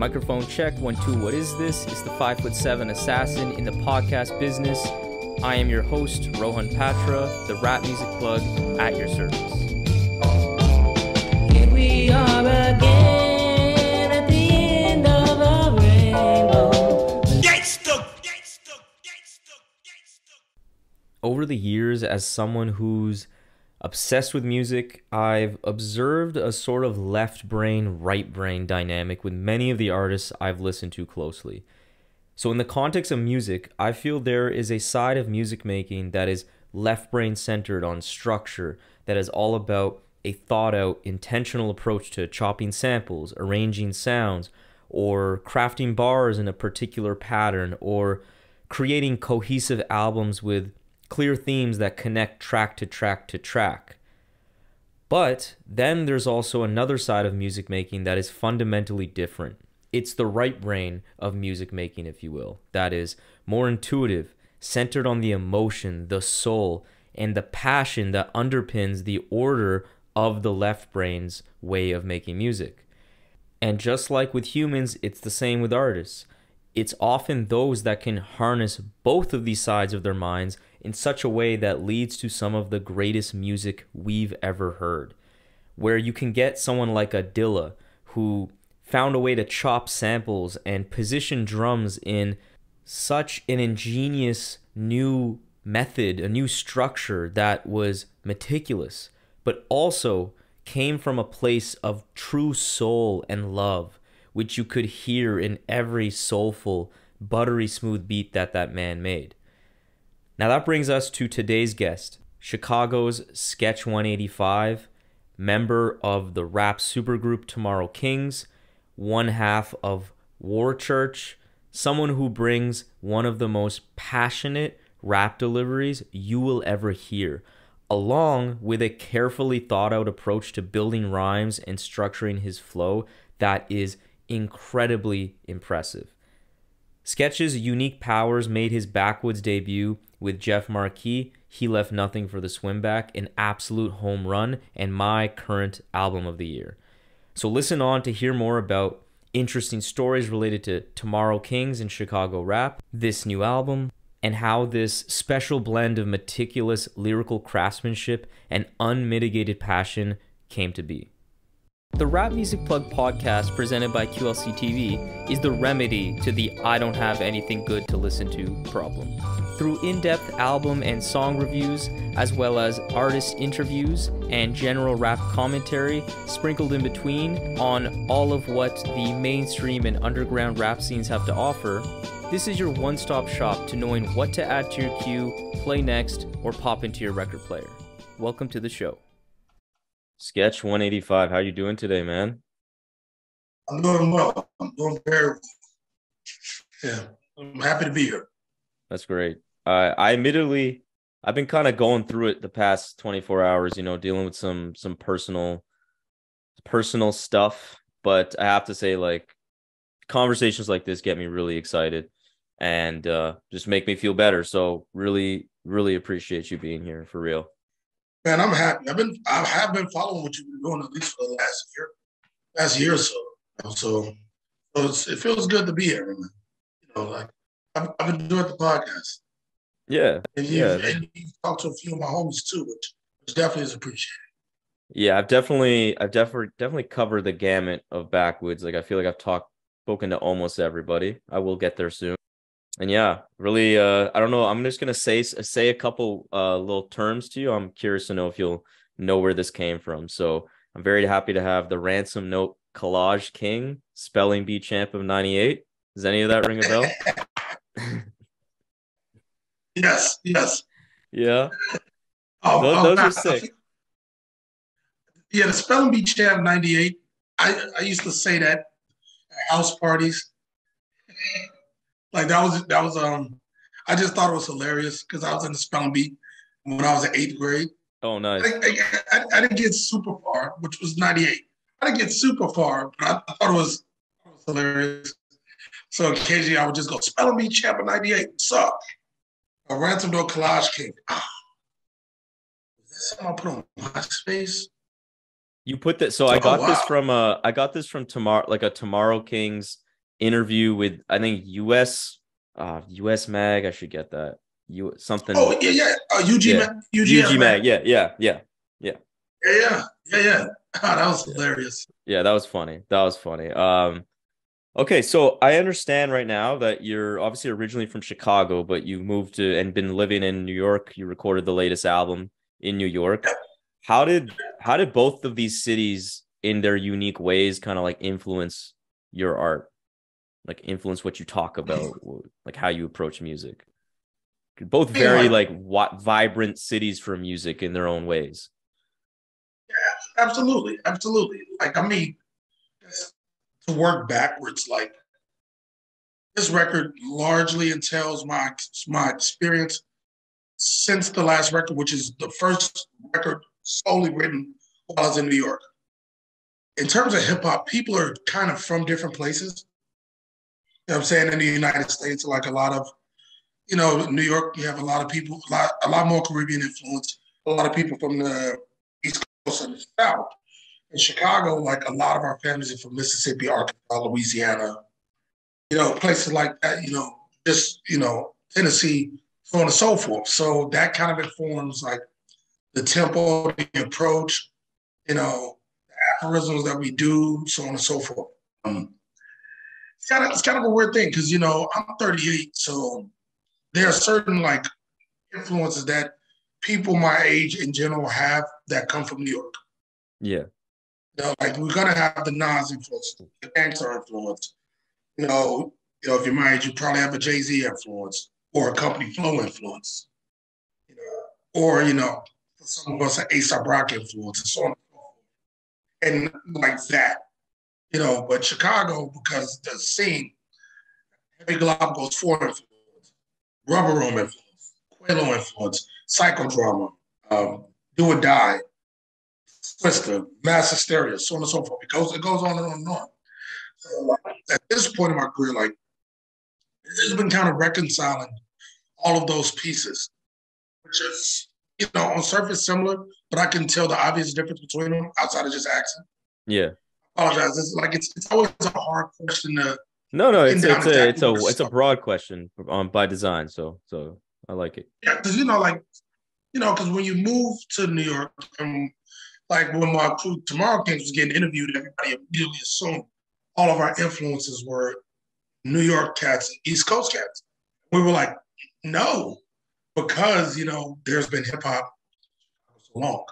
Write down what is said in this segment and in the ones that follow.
Microphone check, 1, 2, what is this? It's the 5'7" assassin in the podcast business. I am your host, Rohan Patra, the rap music plug at your service. Here we are again at the end of a rainbow. Over the years, as someone who's obsessed with music, I've observed a sort of left brain, right brain dynamic with many of the artists I've listened to closely. So in the context of music, I feel there is a side of music making that is left brain centered on structure, that is all about a thought out, intentional approach to chopping samples, arranging sounds, or crafting bars in a particular pattern, or creating cohesive albums with clear themes that connect track to track to track. But then there's also another side of music making that is fundamentally different. It's the right brain of music making, if you will, that is more intuitive, centered on the emotion, the soul, and the passion that underpins the order of the left brain's way of making music. And just like with humans, it's the same with artists. It's often those that can harness both of these sides of their minds in such a way that leads to some of the greatest music we've ever heard. Where you can get someone like a Dilla, who found a way to chop samples and position drums in such an ingenious new method, a new structure that was meticulous, but also came from a place of true soul and love, which you could hear in every soulful, buttery smooth beat that man made. Now that brings us to today's guest, Chicago's Skech185, member of the rap supergroup Tomorrow Kings, one half of War Church, someone who brings one of the most passionate rap deliveries you will ever hear, along with a carefully thought out approach to building rhymes and structuring his flow that is incredibly impressive. Skech's unique powers made his Backwoodz debut with Jeff Markey, He Left Nothing for the Swimback, an absolute home run and my current album of the year. So listen on to hear more about interesting stories related to Tomorrow Kings and Chicago rap, this new album, and how this special blend of meticulous lyrical craftsmanship and unmitigated passion came to be. The Rap Music Plug podcast presented by QLC TV is the remedy to the I don't have anything good to listen to problem. Through in-depth album and song reviews, as well as artist interviews and general rap commentary sprinkled in between on all of what the mainstream and underground rap scenes have to offer, this is your one-stop shop to knowing what to add to your queue, play next, or pop into your record player. Welcome to the show. Skech185, how you doing today, man? I'm doing well. I'm doing very well. Yeah, I'm happy to be here. That's great. I've been kind of going through it the past 24 hours, dealing with some personal stuff. But I have to say, like, conversations like this get me really excited and just make me feel better. So really, really appreciate you being here, for real. Man, I'm happy. I have been following what you've been doing at least for the last year or so. So it feels good to be here, man. I've enjoyed the podcast. Yeah. And you've talked to a few of my homies too, which definitely is appreciated. Yeah, I've definitely covered the gamut of Backwoodz. Like, I feel like I've spoken to almost everybody. I will get there soon. And yeah, really, I don't know. I'm just gonna say a couple little terms to you. I'm curious to know if you'll know where this came from. So I'm very happy to have the Ransom Note Collage King, Spelling Bee Champ of '98. Does any of that ring a bell? Yes. Yeah. Those are sick. Yeah, the Spelling Bee Champ '98. I used to say that at house parties. Like that was I just thought it was hilarious because I was in the spelling bee when I was in 8th grade. Oh, nice. I didn't get super far, which was '98. I didn't get super far, but I thought it was hilarious. So occasionally I would just go spelling bee champ of '98. What's up? A Ransom Note Collage King. Is that something I put on MySpace? You put that. So I got this from Tomorrow, like a Tomorrow Kings interview with, I think, US Mag. I should get that. Something. Oh yeah. UG Yeah. UGF UG man. Mag. Yeah. Yeah. That was Yeah. hilarious. Yeah, that was funny. That was funny. Okay, so I understand right now that you're obviously originally from Chicago, but you've moved to and been living in New York. You recorded the latest album in New York. How did both of these cities in their unique ways kind of like influence your art? Like influence what you talk about, like how you approach music? Both I mean, very like, like vibrant cities for music in their own ways. absolutely. Like, I mean, to work backwards, like this record largely entails my experience since the last record, which is the first record solely written while I was in New York. In terms of hip hop, people are kind of from different places. You know what I'm saying? In the United States, like a lot of, New York, you have a lot of people, a lot more Caribbean influence, a lot of people from the East Coast and the South. In Chicago, like a lot of our families are from Mississippi, Arkansas, Louisiana, places like that, Tennessee, so on and so forth. So that kind of informs like the tempo, the approach, the aphorisms that we do, so on and so forth. It's kind of a weird thing because I'm 38, so there are certain like influences that people my age in general have that come from New York. Yeah. Like we're gonna have the Nas influence, the gangster influence. If you're my age, you probably have a Jay-Z influence or a Company Flow influence. Or for some of us, an A$AP Rock influence, and so on and like that. But Chicago, because the scene, Heavy Galapagos 4 influence, Rubber Room influence, Quelo influence, Psychodrama, Do or Die, Twister, Mass Hysteria, so on and so forth. It goes on and on and on. So at this point in my career, like it's been kind of reconciling all of those pieces, which is, on surface similar, but I can tell the obvious difference between them outside of just accent. Yeah. I apologize. It's always a hard question to No, pin it's down it's a it's exactly a where to it's a start. broad question by design, so I like it. Yeah, because because when you move to New York, and like when my crew Tomorrow Kings was getting interviewed, everybody immediately assumed all of our influences were New York cats, East Coast cats. We were like, no, because there's been hip hop for so long,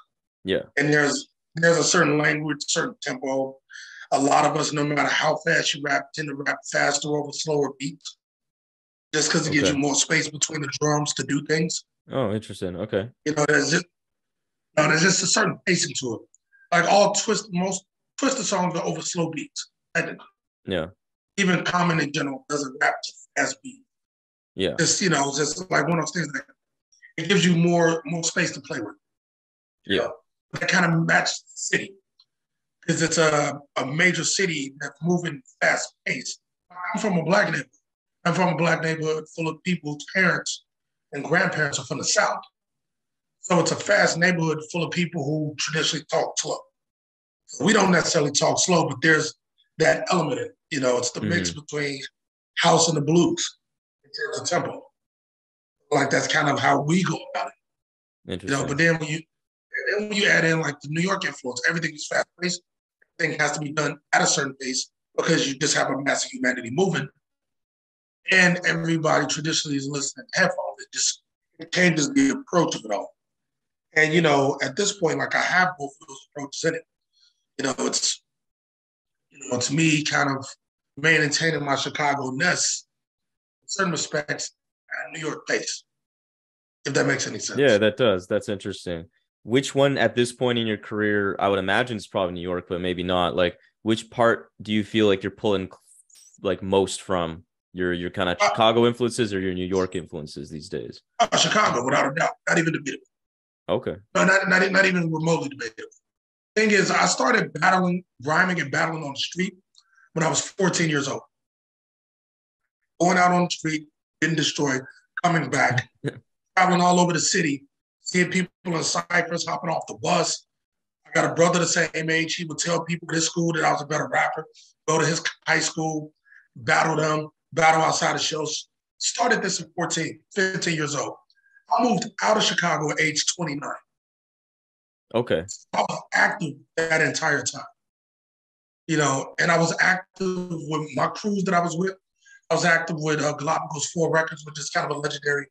Yeah. and there's a certain language, certain tempo. A lot of us, no matter how fast you rap, tend to rap faster over slower beats, just because it gives you Okay. more space between the drums to do things. Oh, interesting. Okay. There's just a certain pacing to it. Like most Twister songs are over slow beats. Yeah. Even Common in general doesn't rap to fast beat. Yeah. Just like one of those things that it gives you more space to play with. Yeah. That kind of matches the city because it's a major city that's moving fast paced. I'm from a black neighborhood. I'm from a black neighborhood full of people whose parents and grandparents are from the South. So it's a fast neighborhood full of people who traditionally talk slow. So we don't necessarily talk slow, but there's that element in it. It's the mix Hmm. between house and the blues in terms of tempo. Like that's kind of how we go about it. Interesting. But then when you add in like the New York influence, everything is fast paced. Everything has to be done at a certain pace because you just have a massive humanity moving. And everybody traditionally is listening to headphones. It changes the approach of it all. And at this point, like I have both of those approaches in it. It's it's me kind of maintaining my Chicago-ness in certain respects at New York pace, if that makes any Yeah, sense. that does. That's interesting. Which one at this point in your career, I would imagine it's probably New York, but maybe not. Like, which part do you feel like you're pulling like most from your kind of Chicago influences or your New York influences these days? Chicago, without a doubt, not even debatable. Okay. No, not even remotely debatable. Thing is, I started rhyming and battling on the street when I was 14 years old. Going out on the street, getting destroyed, coming back, traveling all over the city, seeing people in ciphers, hopping off the bus. I got a brother the same age. He would tell people at his school that I was a better rapper, go to his high school, battle them, battle outside of shows. Started this at 14, 15 years old. I moved out of Chicago at age 29. Okay. I was active that entire time, you know, and I was active with my crews that I was with. I was active with Galapagos 4 Records, which is kind of a legendary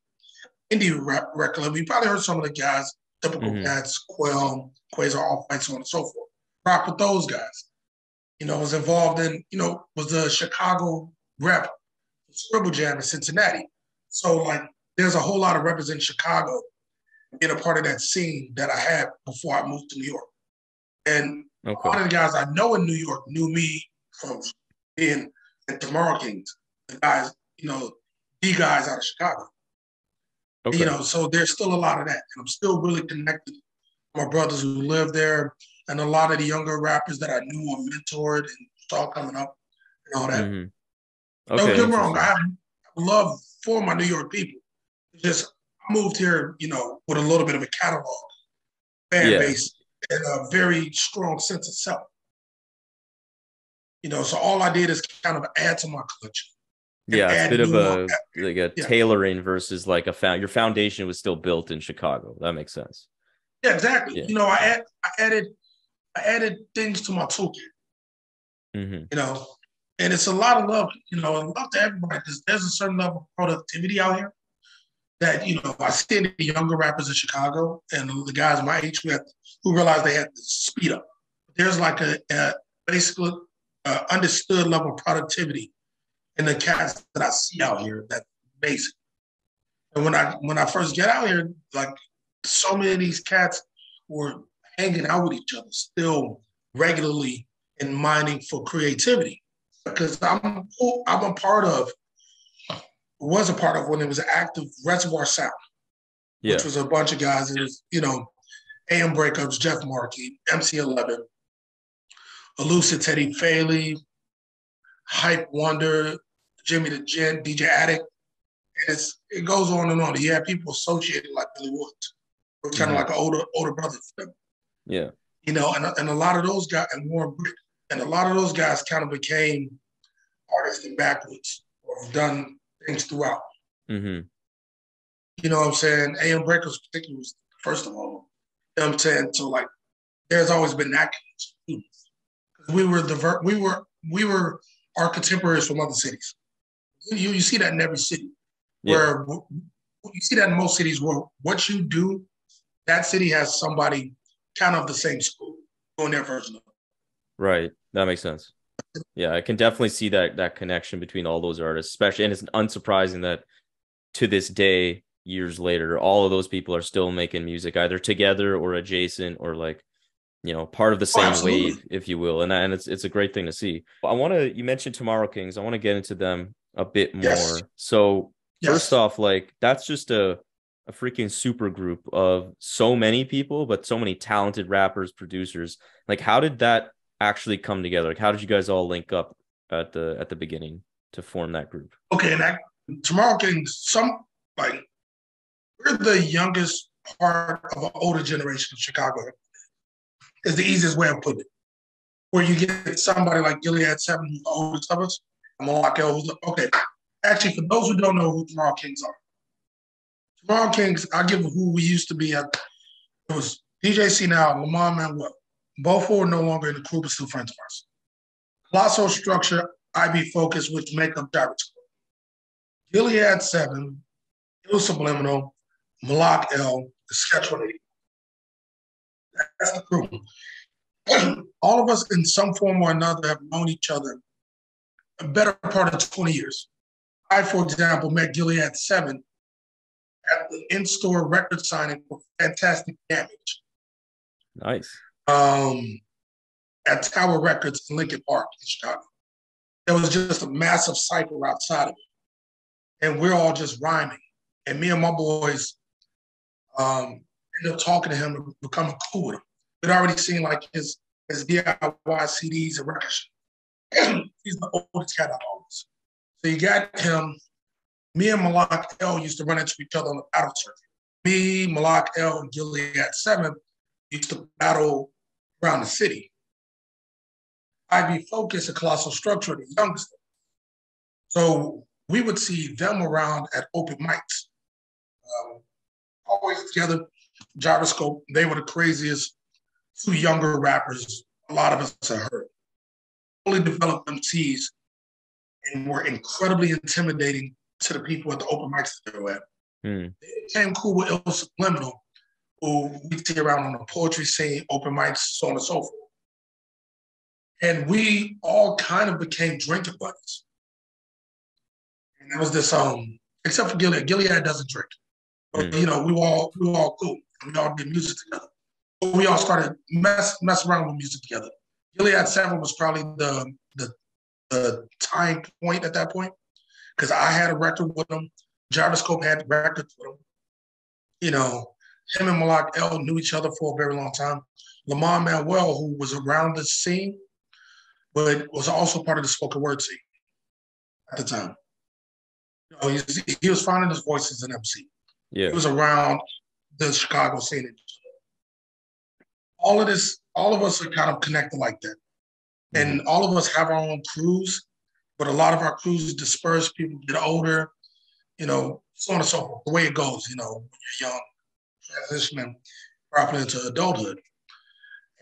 indie rap record label. You probably heard some of the guys, Typical Cats, Quell, Quasar, All Fight, so on and so forth. Rock with those guys. You know, was involved in, you know, was the Chicago rep Scribble Jam in Cincinnati. So, like, there's a whole lot of reps in Chicago being a part of that scene that I had before I moved to New York. And a lot of the guys I know in New York knew me from being at the Markey, the guys, you know, the guys out of Chicago. Okay. You know, so there's still a lot of that. And I'm still really connected to my brothers who live there and a lot of the younger rappers that I knew or mentored and saw coming up and all that. Okay, don't get me wrong, I have love for my New York people. It's just I moved here, you know, with a little bit of a catalog, fan base, and a very strong sense of self. You know, so all I did is kind of add to my collection. Yeah, it's a bit of a tailoring versus like your foundation was still built in Chicago. That makes sense. Yeah, exactly. Yeah. You know, I added things to my toolkit. You know, and it's a lot of love, you know, and love to everybody because there's a certain level of productivity out here that, you know, I see in the younger rappers in Chicago and the guys my age who realized they had to speed up. There's like a basically understood level of productivity in the cats that I see out here that's basic. And when I first get out here, like so many of these cats were hanging out with each other still regularly and mining for creativity. Because was a part of when it was active Reservoir Sound, which was a bunch of guys. It was, you know, AM Breakups, Jeff Markey, MC11, Elucid, Teddy Faley, Hype Wonder, Jimmy the Gent, DJ Addict. And it goes on and on. You have people associated like Billy Woods. We're kind of like an older brother for them. Yeah. You know, and a lot of those guys, and Warren Brick, and a lot of those guys kind of became artists in Backwoodz or have done things throughout. You know what I'm saying? AM Breakers particularly was first of all. You know what I'm saying? So like there's always been that connection. We were our contemporaries from other cities. You see that in every city. Where you see that in most cities where what you do, that city has somebody kind of the same school doing their version of it. Right. That makes sense. Yeah, I can definitely see that connection between all those artists, especially, and it's unsurprising that to this day, years later, all of those people are still making music either together or adjacent or like, you know, part of the same wave, if you will. And it's a great thing to see. You mentioned Tomorrow Kings. I want to get into them a bit more. So first off, like that's just a freaking super group of so many people, but so many talented rappers, producers. Like, how did that actually come together? Like, how did you guys all link up at the beginning to form that group? Okay, and Tomorrow Kings, we're the youngest part of an older generation of Chicago. Is the easiest way of putting it. Where you get somebody like Gilead 7, who's the oldest of us, okay. Actually, for those who don't know who Tomorrow Kings are, Tomorrow Kings, I'll give who we used to be at. It was DJ C now, Lamar Manuel. Both who are no longer in the crew, but still friends of ours. Colossal Structure, IB Focus, which make up Direct Squad. Gilead 7, Ill Subliminal, Malak L, the Skech185. That's the crew. All of us in some form or another have known each other a better part of 20 years. I, for example, met Gilead 7 at the in-store record signing for Fantastic Damage. Nice. At Tower Records in Lincoln Park in Chicago. There was just a massive cycle outside of it. And we're all just rhyming. And me and my boys ended up talking to him and becoming cool with him. We'd already seen like his DIY CDs and records. He's the oldest cat out of us. So you got him. Me and Malak L used to run into each other on the battle circuit. Me, Malak L, and Gilead 7 used to battle around the city. IB Focus and Colossal Structure, the youngest. So we would see them around at open mics, always together. Gyroscope, they were the craziest two younger rappers a lot of us have heard. Fully developed MCs and were incredibly intimidating to the people at the open mics that they were at. Mm. They became cool with Ill Subliminal, who we see around on the poetry scene, open mics, so on and so forth. And we all kind of became drinking buddies. And there was this, except for Gilead. Gilead doesn't drink. But, you know, we were all cool. We all did music together. But we all started mess around with music together. Gilead 7 was probably the time point at that point, because I had a record with him. Gyroscope had records with him. You know, him and Malak L knew each other for a very long time. Lamar Manuel, who was around the scene, but was also part of the spoken word scene at the time. You know, he was finding his voice as an MC. Yeah. He was around the Chicago scene. All of us are kind of connected like that. And all of us have our own crews, but a lot of our crews disperse, people get older, you know, so on and so forth. The way it goes, you know, when you're young, transitioning properly into adulthood.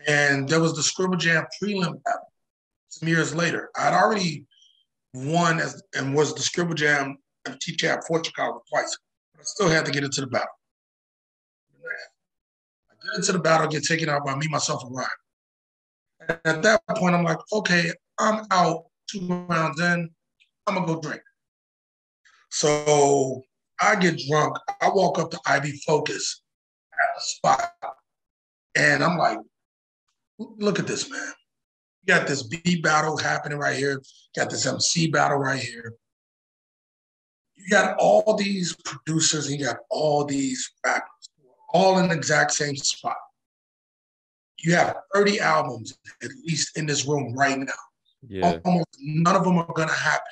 And there was the Scribble Jam prelim battle some years later. I'd already won and was the Scribble Jam MC champ for Chicago twice. But I still had to get into the battle. I get into the battle, get taken out by me, myself, and Ryan. And at that point, I'm like, okay, I'm out 2 rounds in. I'm going to go drink. So I get drunk. I walk up to Ivy Focus at the spot. And I'm like, look at this, man. You got this beat battle happening right here. You got this MC battle right here. You got all these producers and you got all these rappers, all in the exact same spot. You have 30 albums, at least in this room right now. Yeah. Almost none of them are going to happen.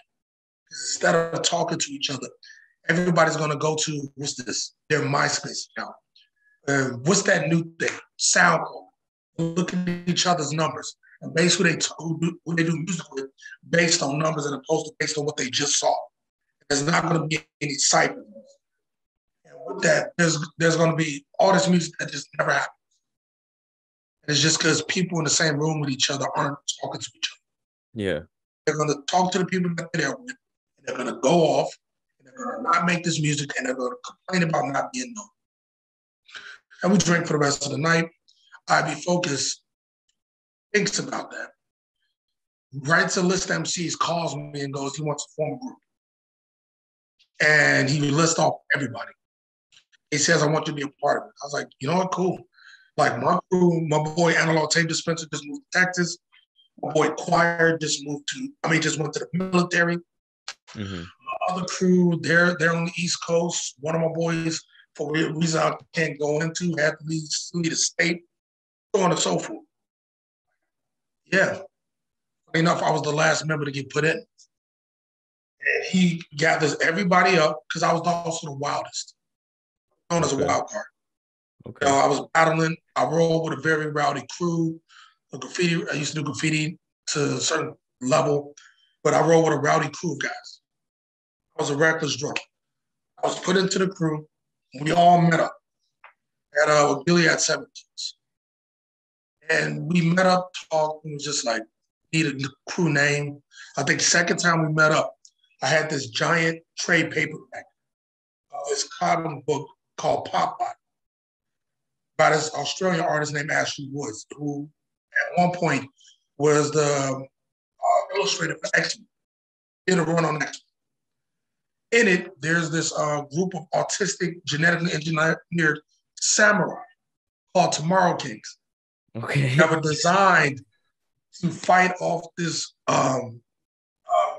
Instead of talking to each other, everybody's going to go to, what's this? Their MySpace account. What's that new thing? SoundCloud. Look at each other's numbers and base who they do music with based on numbers and opposed to based on what they just saw. There's not going to be any cyphers. And with that, there's going to be all this music that just never happens. And it's just because people in the same room with each other aren't talking to each other. Yeah. They're going to talk to the people that they're with, and they're going to go off, and they're going to not make this music, and they're going to complain about not being known. And we drink for the rest of the night. IB Focus thinks about that. Writes a list of MCs, calls me and goes, he wants to form a group. And he lists off everybody. He says, I want you to be a part of it. I was like, you know what, cool. Like my crew, my boy Analog Tape Dispenser just moved to Texas. My boy Choir just went to the military. Mm-hmm. My other crew, they're on the East Coast. One of my boys, for a reason I can't go into, had to leave the state, so on and so forth. Yeah. Funny enough, I was the last member to get put in. And he gathers everybody up because I was also the wildest, known as a wild card. Okay. You know, I was battling. I rolled with a very rowdy crew. I used to do graffiti to a certain level, but I rolled with a rowdy crew of guys. I was a reckless drunk. I was put into the crew. We all met up at Gilead 17. And we met up, talked, and was just like, need a crew name. I think second time we met up, I had this giant trade paperback of this comic book called Popeye by this Australian artist named Ashley Woods, who at one point was the illustrator for X-Men. Did a run on X-Men. In it, there's this group of autistic, genetically engineered samurai called Tomorrow Kings. Okay. That were designed to fight off this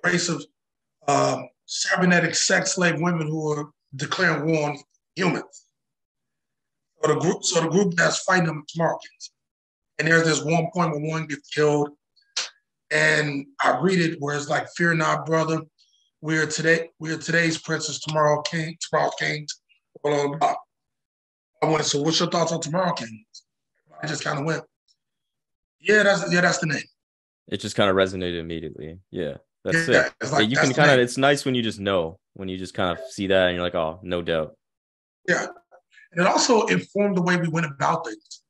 race of cybernetic sex slave women who are declaring war on humans. So the group that's fighting them is Markey. And there's this one point where one gets killed, and I read it where it's like, "Fear not, brother. We are today's princes, tomorrow's kings, blah, blah, blah." I went, so what's your thoughts on Tomorrow Kings? I just kind of went, yeah, that's the name. It just kind of resonated immediately. Yeah. That's Yeah, sick. it's Yeah, like you that's can the kind of, name. it's nice when you just know, when you just kind of see that and you're like, oh, no doubt. Yeah, and it also informed the way we went about things.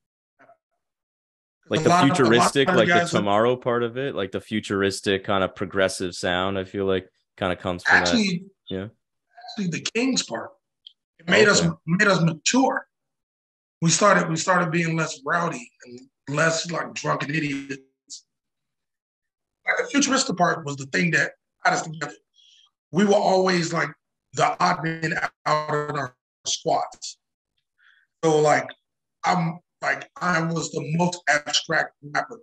Like A the lot futuristic, of the like the guys that tomorrow part of it, like the futuristic kind of progressive sound, I feel like kind of comes from that. actually, Yeah. actually the Kings part, it Oh, okay. made us mature. We started being less rowdy and less like drunken idiots. Like the futuristic part was the thing that got us together. We were always like the odd man out in our squads. So I was the most abstract rapper.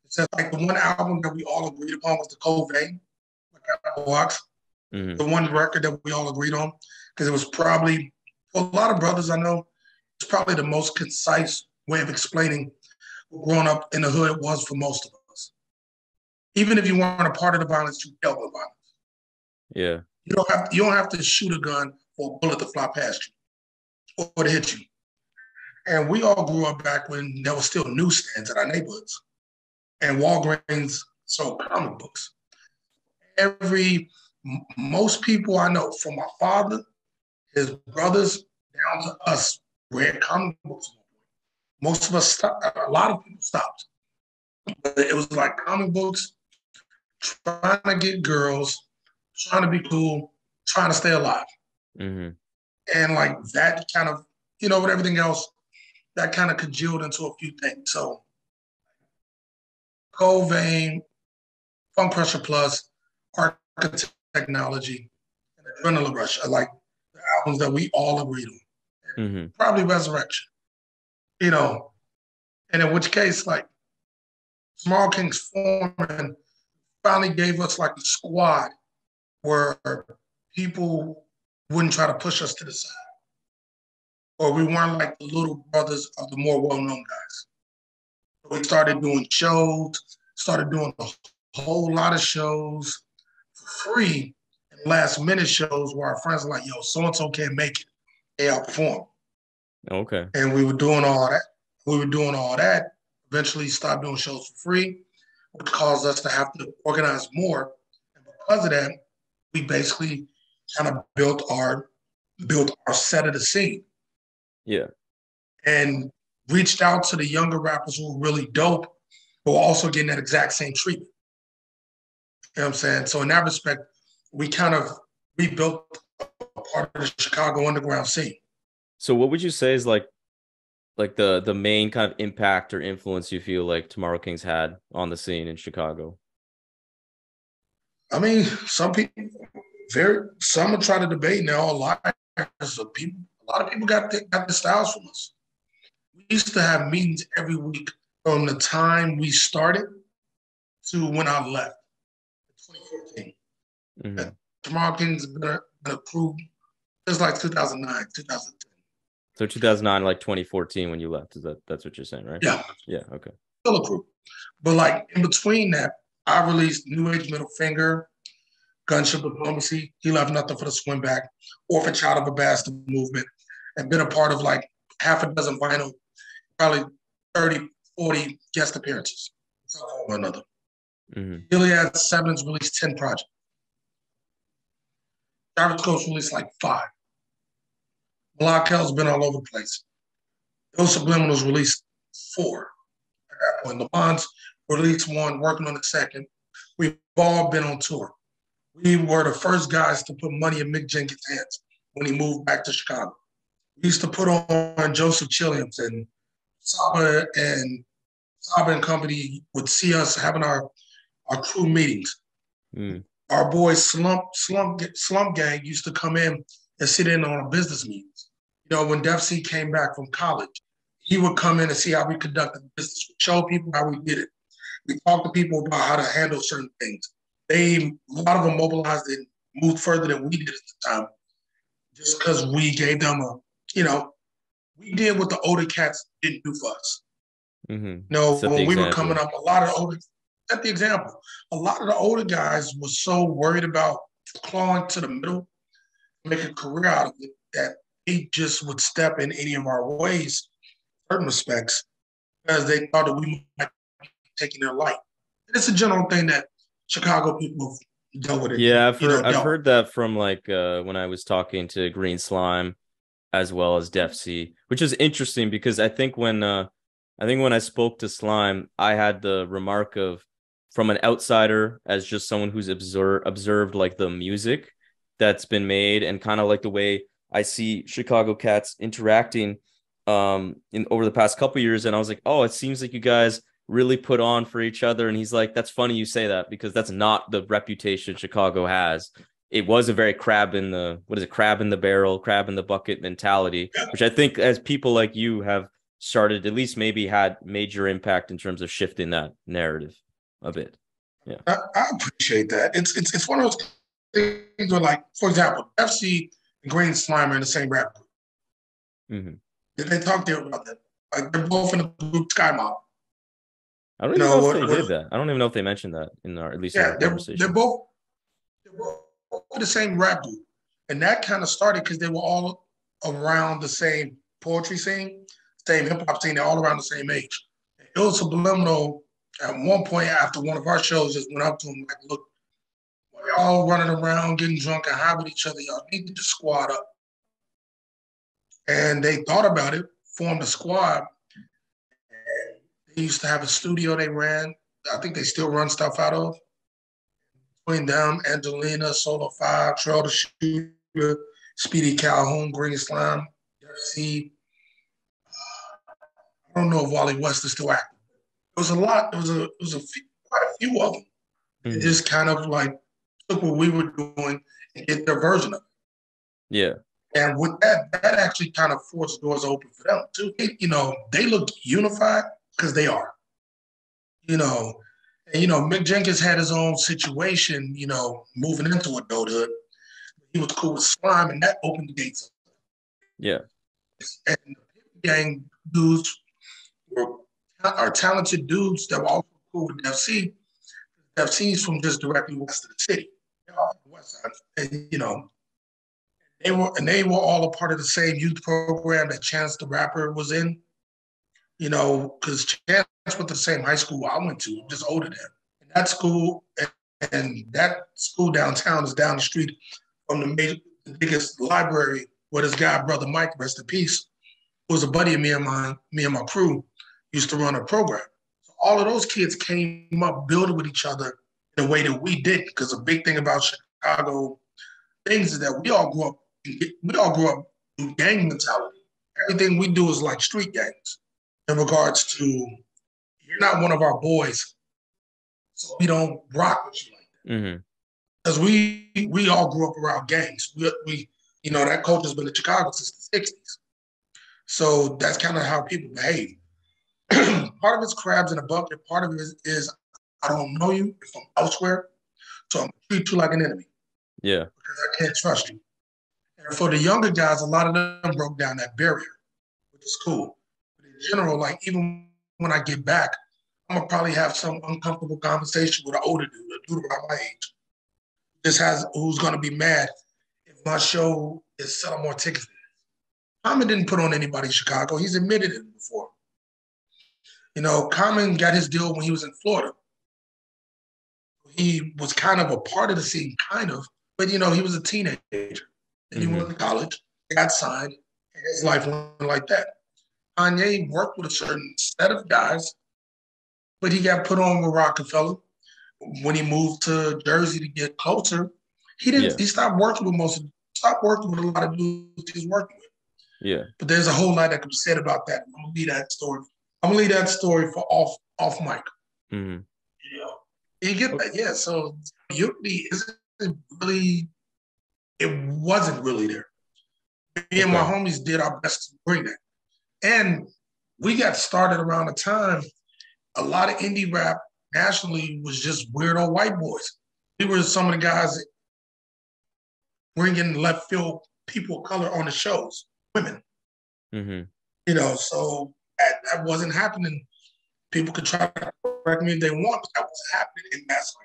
It's just like the one album that we all agreed upon was the Covain, like Walks. Hmm. The one record that we all agreed on, because it was probably for a lot of brothers I know, it's probably the most concise way of explaining what growing up in the hood was for most of us. Even if you weren't a part of the violence, you dealt with violence. Yeah. You don't have to shoot a gun for a bullet to fly past you or to hit you. And we all grew up back when there was still newsstands in our neighborhoods and Walgreens sold comic books. Most people I know, from my father, his brothers, down to us, read comic books. Most of us stopped. A lot of people stopped. But it was like comic books, trying to get girls, trying to be cool, trying to stay alive. Hmm. And like that kind of, with everything else, that kind of congealed into a few things. So Cold Vein, Funk Pressure Plus, Architect Technology, and Adrenaline Rush are like the albums that we all agreed on. Hmm. Probably Resurrection, you know, and in which case, like Small Kings Foreman finally gave us like a squad where people wouldn't try to push us to the side, or we weren't like the little brothers of the more well-known guys. We started doing shows, started doing a whole lot of shows for free and last minute shows where our friends were like, yo, so and so can't make it. They outperform. Okay. And we were doing all that. We were doing all that. Eventually stopped doing shows for free, which caused us to have to organize more. And because of that, we basically kind of built our set of the scene Yeah. and reached out to the younger rappers who were really dope, but were also getting that exact same treatment. You know what I'm saying? So in that respect, we kind of rebuilt a part of the Chicago underground scene. So what would you say is like the main kind of impact or influence you feel like Tomorrow Kings had on the scene in Chicago? I mean, some are trying to debate and they're all liars. So a lot of people got the styles from us. We used to have meetings every week from the time we started to when I left, 2014. Hmm. Tomorrow Kings has been approved just like 2009, 2010. So 2009, like 2014 when you left, that's what you're saying, right? Yeah, Yeah. Okay. still approved. But like in between that, I released New Age Middle Finger, Gunship Diplomacy, He Left Nothing for the Swim Back, Orphan Child of a Bastard Movement, and been a part of like half a dozen vinyl, probably 30, 40 guest appearances. One another. Hmm. Gilead Sevens released 10 projects. Travis Coast released like 5. Malak been all over the place. Those Subliminals released 4. At that point, LeBron's released 1, working on the second. We've all been on tour. We were the first guys to put money in Mick Jenkins' hands when he moved back to Chicago. We used to put on Joseph Chilliams and Saba and company would see us having our crew meetings. Mm. Our boy Slump Gang used to come in and sit in on our business meetings. When Def C came back from college, he would come in and see how we conducted the business. We show people how we did it. We talked to people about how to handle certain things. A lot of them mobilized and moved further than we did at the time, just because we gave them we did what the older cats didn't do for us. Mm-hmm. Set the When we were example. coming up, set the example. A lot of the older guys were so worried about clawing to the middle, make a career out of it, that they just would step in any of our ways, in certain respects, because they thought that we might be taking their light. It's a general thing that Chicago people dealt with it. Yeah, I've Dealt. heard that from like when I was talking to Green Slime as well as Def C, which is interesting because I think when I spoke to Slime, I had the remark of from an outsider as just someone who's observed like the music that's been made and kind of like the way I see Chicago cats interacting in over the past couple years, and I was like, oh, it seems like you guys really put on for each other. And he's like, that's funny you say that because that's not the reputation Chicago has. It was a very crab in the barrel, crab in the bucket mentality, which I think as people like you have started, at least maybe had major impact in terms of shifting that narrative a bit. Yeah. I appreciate that. It's one of those things where, like, for example, FC and Green Slime are in the same rap group. Mm-hmm. Did they talk there about that? Like, they're both in the group Sky Mob. I don't even know if they did that. I don't even know if they mentioned that in our, at least in our conversation. They're both in the same rap group. And that kind of started because they were all around the same poetry scene, same hip-hop scene. They're all around the same age. It was subliminal at one point after one of our shows just went up to him like, look, we're all running around getting drunk and high with each other. Y'all need to just squad up. And they thought about it, formed a squad. And they used to have a studio they ran. I think they still run stuff out of. Between them, Angelina, Solo 5, Trail the Shooter, Speedy Calhoun, Green Slime, C. I don't know if Wally West is still active. It was a lot. It was quite a few of them. Mm-hmm. It just kind of like took what we were doing and get their version of it. Yeah. And with that actually kind of forced doors open for them too. They look unified because they are. And, Mick Jenkins had his own situation, moving into adulthood. He was cool with Slime, and that opened the gates. Yeah. And the gang dudes are talented dudes that were also cool with Def C. Def C's from just directly west of the city. They're all from the west side. And, they were all a part of the same youth program that Chance the Rapper was in. Because Chance went to the same high school I went to, just older than him. And that school downtown is down the street from the biggest library where this guy, Brother Mike, rest in peace, who was a buddy of me and my crew, used to run a program. So all of those kids came up building with each other in a way that we did, because a big thing about Chicago things is that we all grew up in gang mentality. Everything we do is like street gangs in regards to, you're not one of our boys, so we don't rock with you like that. Mm-hmm. Because we all grew up around gangs. We that culture's been in Chicago since the 60s. So that's kind of how people behave. Part of it's crabs in a bucket. Part of it is I don't know you if I'm elsewhere, so I'm going to treat you like an enemy. Yeah. Because I can't trust you. And for the younger guys, a lot of them broke down that barrier, which is cool. But in general, like, even when I get back, I'm going to probably have some uncomfortable conversation with an older dude, a dude around my age. Who's going to be mad if my show is selling more tickets than this. Common didn't put on anybody in Chicago. He's admitted it before. Common got his deal when he was in Florida. He was kind of a part of the scene, but he was a teenager. And he went to college, got signed, and his life went like that. Kanye worked with a certain set of guys, but he got put on with Rockefeller. When he moved to Jersey to get closer, he didn't. Yeah. He stopped working with a lot of dudes he was working with. Yeah. But there's a whole lot that can be said about that. I'm gonna leave that story for off mic. Mm-hmm. You get that, yeah. So unity wasn't really there. Me and my homies did our best to bring that, and we got started around the time a lot of indie rap nationally was just weirdo white boys. We were some of the guys bringing left field people of color on the shows, women. Mm-hmm. So that wasn't happening. People could try to correct me if they want, but that wasn't happening in mass life.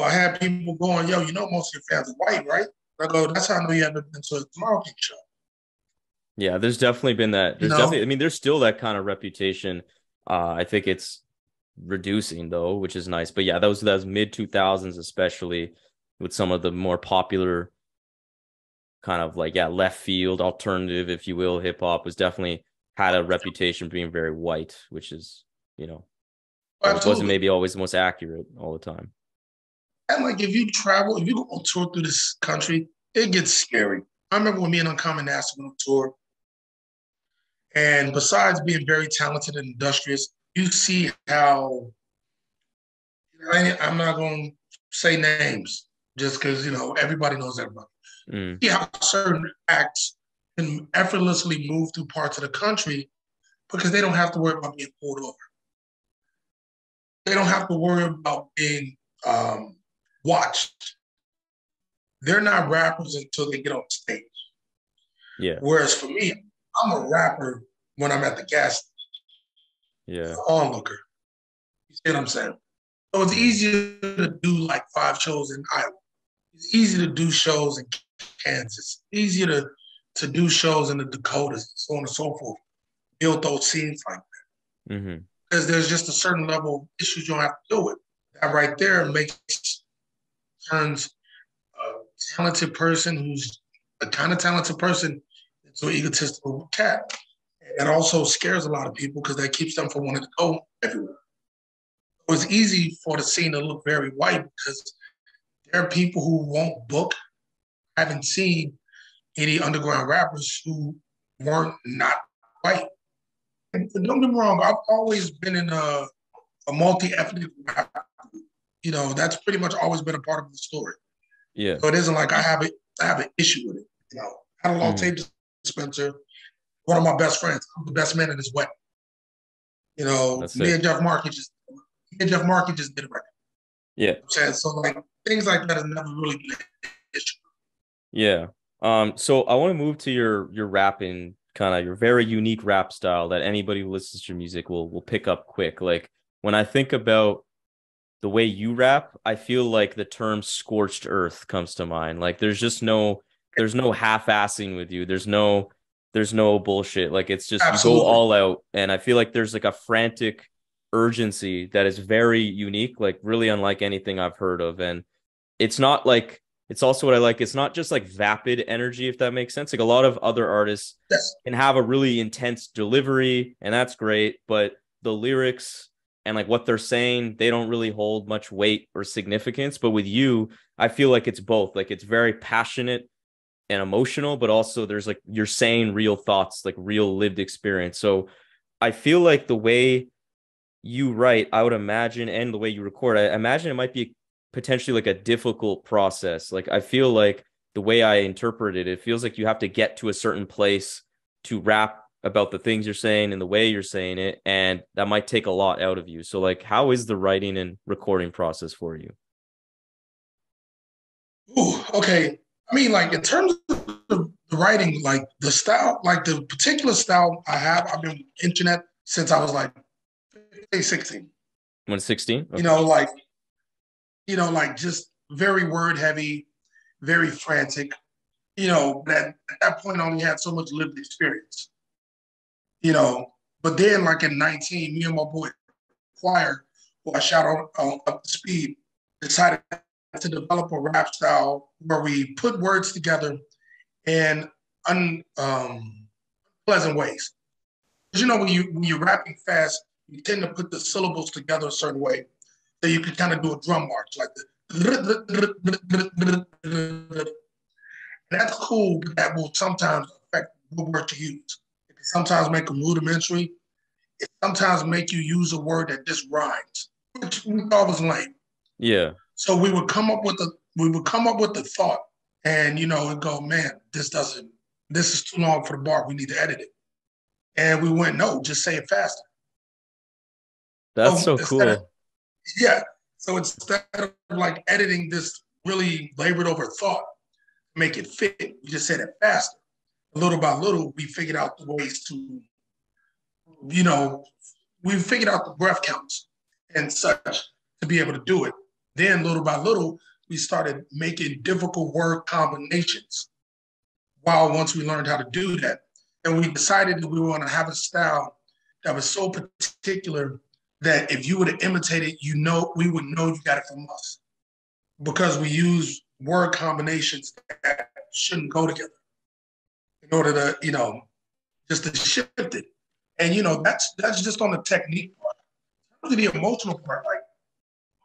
I had people going, yo, most of your fans are white, right? I go, that's how I know you haven't been to a Markey show. Yeah, there's definitely been that. There's still that kind of reputation. I think it's reducing though, which is nice. But yeah, that was mid 2000s, especially with some of the more popular kind of like, yeah, left field alternative, if you will, hip hop was definitely had a reputation for being very white, which is, you know, wasn't Absolutely. maybe always the most accurate all the time. And like if you travel, if you go on tour through this country, it gets scary. I remember when me and Uncommon Nasty went on tour, and besides being very talented and industrious, you see how I'm not going to say names just because everybody knows everybody. Mm, See how certain acts can effortlessly move through parts of the country because they don't have to worry about being pulled over. They don't have to worry about being watched. They're not rappers until they get on stage. yeah, Whereas for me, I'm a rapper when I'm at the gas yeah, onlooker. You see what I'm saying? So it's mm, easier to do like 5 shows in Iowa. It's easy to do shows in Kansas. Easier to do shows in the Dakotas, so on and so forth. Build those scenes like that. mm-hmm, Because there's just a certain level of issues you don't have to deal with. That right there turns a talented person who's a kind of talented person into an egotistical cat. And it also scares a lot of people because that keeps them from wanting to go everywhere. So it's easy for the scene to look very white because there are people who won't book, haven't seen any underground rappers who weren't not white. And don't get me wrong, I've always been in a multi-ethnic rap. That's pretty much always been a part of the story. yeah, So it isn't like I have an issue with it. I had a long mm-hmm, tape dispenser, one of my best friends. I'm the best man in his wedding. that's Me sick. and Geoff Markey just did it right. Yeah, I'm saying so like things like that has never really been an issue. yeah. So I want to move to your rapping, kind of your very unique rap style that anybody who listens to your music will pick up quick. Like when I think about the way you rap, I feel like the term scorched earth comes to mind. Like there's no half-assing with you. There's no bullshit. Like it's just you go Absolutely. all out. And I feel like there's like a frantic urgency that is very unique, like really unlike anything I've heard of. And it's not like it's also what I like. It's not just like vapid energy, if that makes sense. Like a lot of other artists Yes. can have a really intense delivery, and that's great, but the lyrics and like what they're saying, they don't really hold much weight or significance. But with you, I feel like it's both. Like it's very passionate and emotional, but also there's like you're saying real thoughts, like real lived experience. So I feel like the way you write, I would imagine, and the way you record, I imagine it might be potentially like a difficult process. Like I feel like the way I interpret it, it feels like you have to get to a certain place to rap about the things you're saying and the way you're saying it, and that might take a lot out of you. So like how is the writing and recording process for you? Ooh, okay. I mean, like in terms of the writing, like the style, like the particular style I have, I've been internet since I was like 15, 16. When 16? You Okay. know, like, like just very word heavy, very frantic. That at that point I only had so much lived experience. You know, but then like at 19, me and my boy Choir, who I shot on up to speed, decided to develop a rap style where we put words together in unpleasant ways. Because when you're rapping fast, you tend to put the syllables together a certain way, so you can kind of do a drum march like the. That's cool, but that will sometimes affect what word to use. It can sometimes make them rudimentary. It sometimes make you use a word that just rhymes, which we thought was lame. Yeah. So we would come up with the thought, and and go, man, this is too long for the bar. We need to edit it. And we went, no, just say it faster. That's So so instead of cool. yeah, so instead of like editing this really labored over thought, make it fit, we just said it faster. Little by little, we figured out the ways to, you know, we figured out the breath counts and such to be able to do it. Then little by little, we started making difficult word combinations. While once we learned how to do that, and we decided that we were going to have a style that was so particular that if you would have imitated, we would know you got it from us because we use word combinations that shouldn't go together in order to, just to shift it. And that's just on the technique part. To the emotional part, like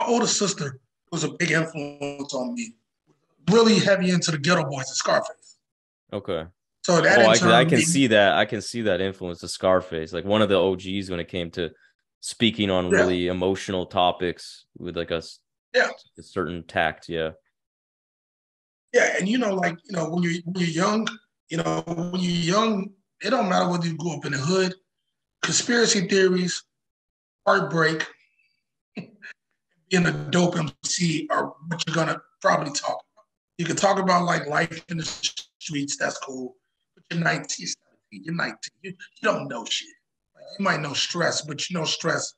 my older sister was a big influence on me, really heavy into the Ghetto Boys and Scarface. Okay. So that I can see that. I can see that influence of Scarface, like one of the OGs when it came to speaking on really emotional topics with like a certain tact. Yeah. Yeah, and when you're young, it don't matter whether you grew up in the hood, conspiracy theories, heartbreak, being a dope MC are what you're gonna probably talk about. You can talk about like life in the streets, that's cool. But you're 19, 17, you're 19. You don't know shit. Like, you might know stress, but you know stress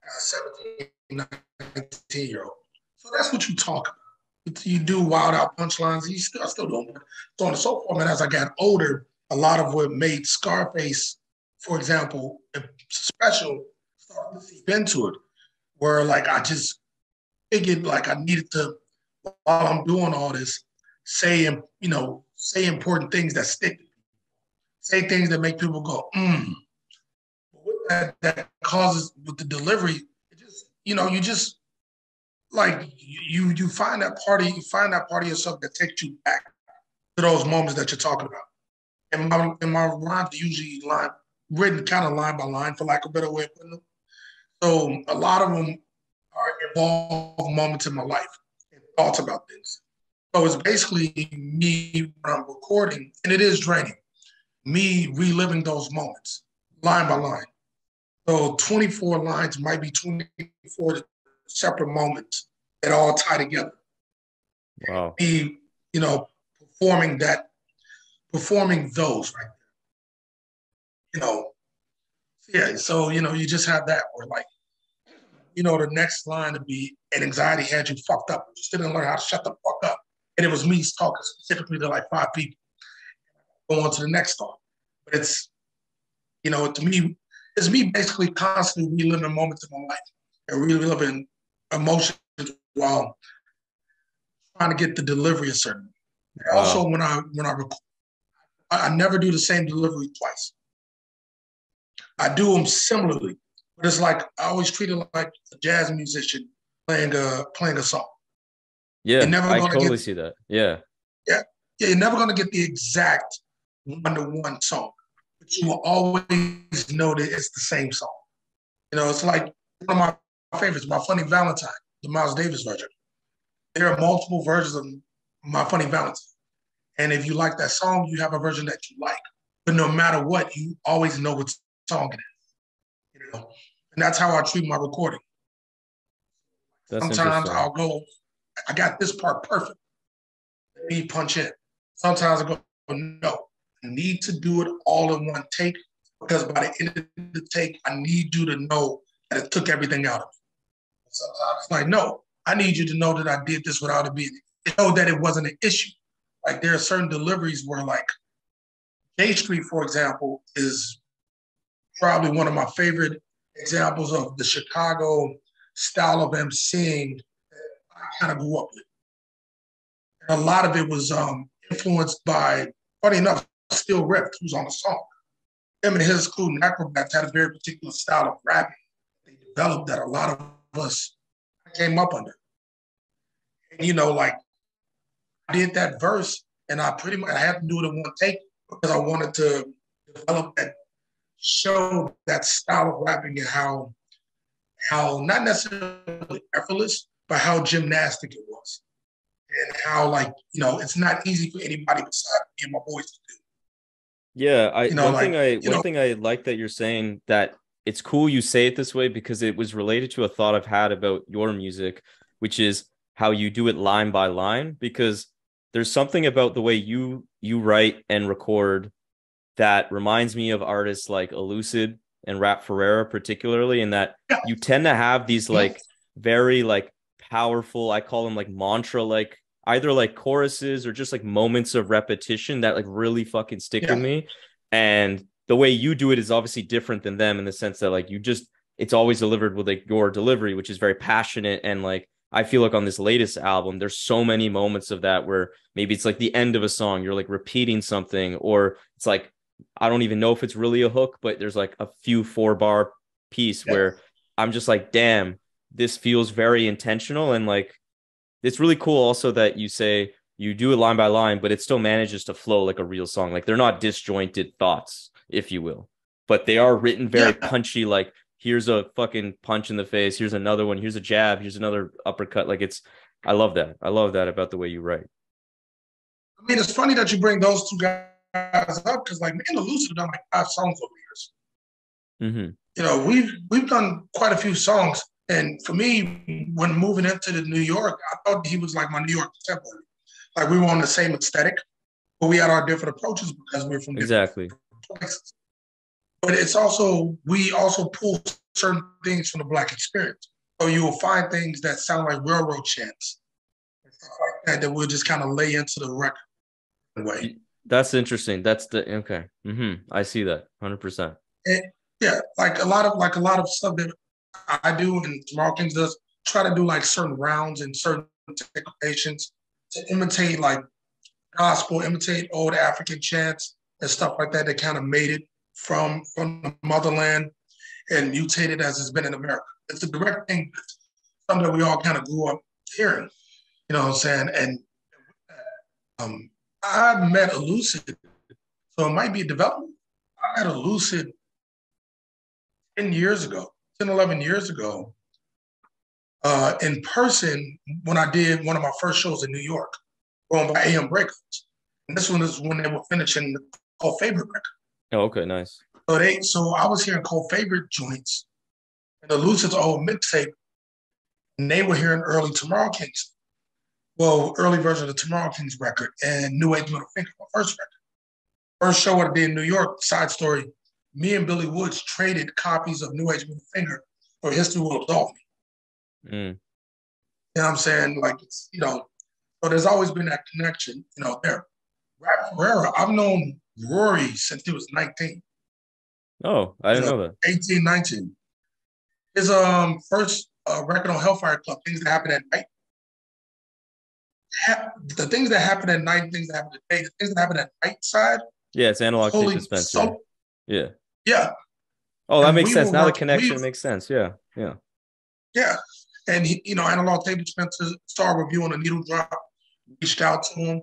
as a 17, 19-year-old. So that's what you talk about. You do wild out punchlines. I still do them. So on and so forth. And as I got older, a lot of what made Scarface, for example, special started to seep into it. Where like I just figured like I needed to, while I'm doing all this, say important things that stick. Say things that make people go, But with that causes with the delivery, it just, you just like you find that part of yourself that takes you back to those moments that you're talking about. And my rhymes are usually written kind of line by line, for lack of a better way of putting them. So a lot of them are evolved moments in my life and thoughts about things. So it's basically me when I'm recording, and it is draining, me reliving those moments line by line. So 24 lines might be 24 separate moments that all tie together. Wow. Me, performing those right there. Yeah, so you just have that where like, the next line would be an anxiety had you fucked up. You just didn't learn how to shut the fuck up. And it was me talking specifically to like 5 people. Go on to the next song. But it's, to me, it's me basically constantly reliving moments of my life and reliving emotions while trying to get the delivery a certain way. Wow. Also, when I record, I never do the same delivery twice. I do them similarly, but it's like I always treat it like a jazz musician playing a song. Yeah, I totally see that. Yeah. Yeah, you're never gonna get the exact one-to-one song, but you will always know that it's the same song. It's like one of my favorites, My Funny Valentine, the Miles Davis version. There are multiple versions of My Funny Valentine. And if you like that song, you have a version that you like. But no matter what, you always know what song it is. And that's how I treat my recording. Sometimes I'll go, I got this part perfect. Let me punch in. Sometimes I go, no, I need to do it all in one take because by the end of the take, I need you to know that it took everything out of me. Sometimes it's like, no, I need you to know that I did this without it being, know that it wasn't an issue. Like there are certain deliveries where like J Street, for example, is probably one of my favorite examples of the Chicago style of emceeing that I kind of grew up with. And a lot of it was influenced by, funny enough, Still Ripped, who's on the song. Him and his crew, Acrobats, had a very particular style of rapping they developed that a lot of us came up under. And like I did that verse, and I had to do it in one take because I wanted to develop that, show that style of rapping and how not necessarily effortless, but how gymnastic it was. And how it's not easy for anybody besides me and my boys to do. Yeah, one thing I like that you're saying, that it's cool you say it this way because it was related to a thought I've had about your music, which is how you do it line by line, because there's something about the way you write and record that reminds me of artists like Elucid and Rap Ferreira particularly, in that you tend to have these like very like powerful, I call them like mantra, like either like choruses or just like moments of repetition that like really fucking stick with me. And the way you do it is obviously different than them in the sense that like you just it's always delivered with like your delivery, which is very passionate. And like, I feel like on this latest album, there's so many moments of that where maybe it's like the end of a song, you're like repeating something, or it's like, I don't even know if it's really a hook, but there's like a few 4-bar piece where I'm just like, damn, this feels very intentional. And like, it's really cool also that you say you do it line by line, but it still manages to flow like a real song. Like they're not disjointed thoughts, if you will, but they are written very Yeah. punchy. Like here's a fucking punch in the face. Here's another one. Here's a jab. Here's another uppercut. Like I love that. I love that about the way you write. I mean, it's funny that you bring those two guys up because, like, me and Elucid have done like 5 songs over the years. Mm-hmm. You know, we've done quite a few songs, and for me, when moving into the New York, I thought he was like my New York contemporary. Like we were on the same aesthetic, but we had our different approaches because we were from different Exactly. places. But it's also we also pull certain things from the Black experience. So you will find things that sound like railroad chants and stuff like that that we'll just kind of lay into the record way. That's interesting. That's the okay. Mm-hmm. I see that 100%. And yeah, like a lot of stuff that I do and Markings does try to do like certain rounds and certain technications to imitate like gospel, imitate old African chants and stuff like that that kind of made it from the motherland and mutated as it's been in America. It's a direct thing, something that we all kind of grew up hearing. You know what I'm saying? And I met Elucid, so it might be a development. I met Elucid 10 years ago, 10, 11 years ago, in person when I did one of my first shows in New York, going by AM Breakers. And this one is when they were finishing the Cole Favorite record. Oh, okay, nice. So I was hearing Cole Favorite joints and Elucid's old mixtape, and they were hearing early Tomorrow Kings. Well, early version of the Tomorrow Kings record and New Age Middle Finger, my first record. First show I did in New York, side story, me and Billy Woods traded copies of New Age Middle Finger for History Will Absolve Me. Mm. You know what I'm saying? Like, it's, you know, so there's always been that connection, you know, there. Rap Ferreira, I've known Rory since he was 19. Oh, I didn't know that. 18, 19. His first record on Hellfire Club, Things That Happen at Night. The things that happen at night, things that happen at day, the things that happen at night side. Yeah, it's analog tape dispenser. So, yeah. Yeah. Oh, that And makes we sense. were Now the working- connection we- makes sense. Yeah. Yeah. Yeah. And he, you know, Analog Tape Dispenser started reviewing a needle drop, reached out to him.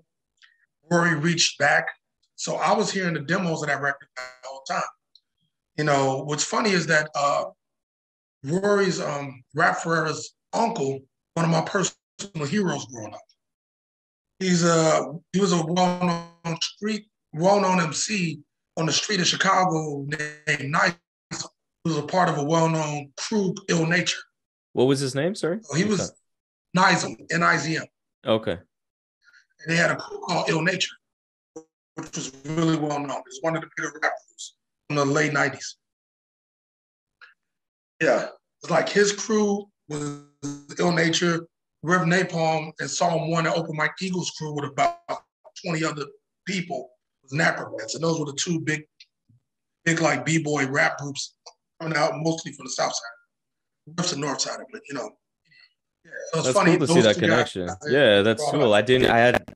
Rory reached back. So I was hearing the demos of that record the whole time. You know, what's funny is that Rory's Rap Ferreira's uncle, one of my personal heroes growing up. He was a well-known MC on the street of Chicago named Nice, who was a part of a well-known crew, Ill Nature. What was his name? Sorry. So he was Nizam, N-I-Z-M. Okay. And they had a crew called Ill Nature, which was really well known. It's one of the bigger rap groups in the late 90s. Yeah. It's like his crew was Ill Nature, Rev Napalm, and Psalm 1 and Open Mike Eagles crew with about 20 other people was Nappervets. And those were the two big like B-boy rap groups coming out mostly from the south side. What's the north side of it, you know. Yeah, so it's That's funny, cool to see those that two connection. guys, Yeah, that's brought cool. up.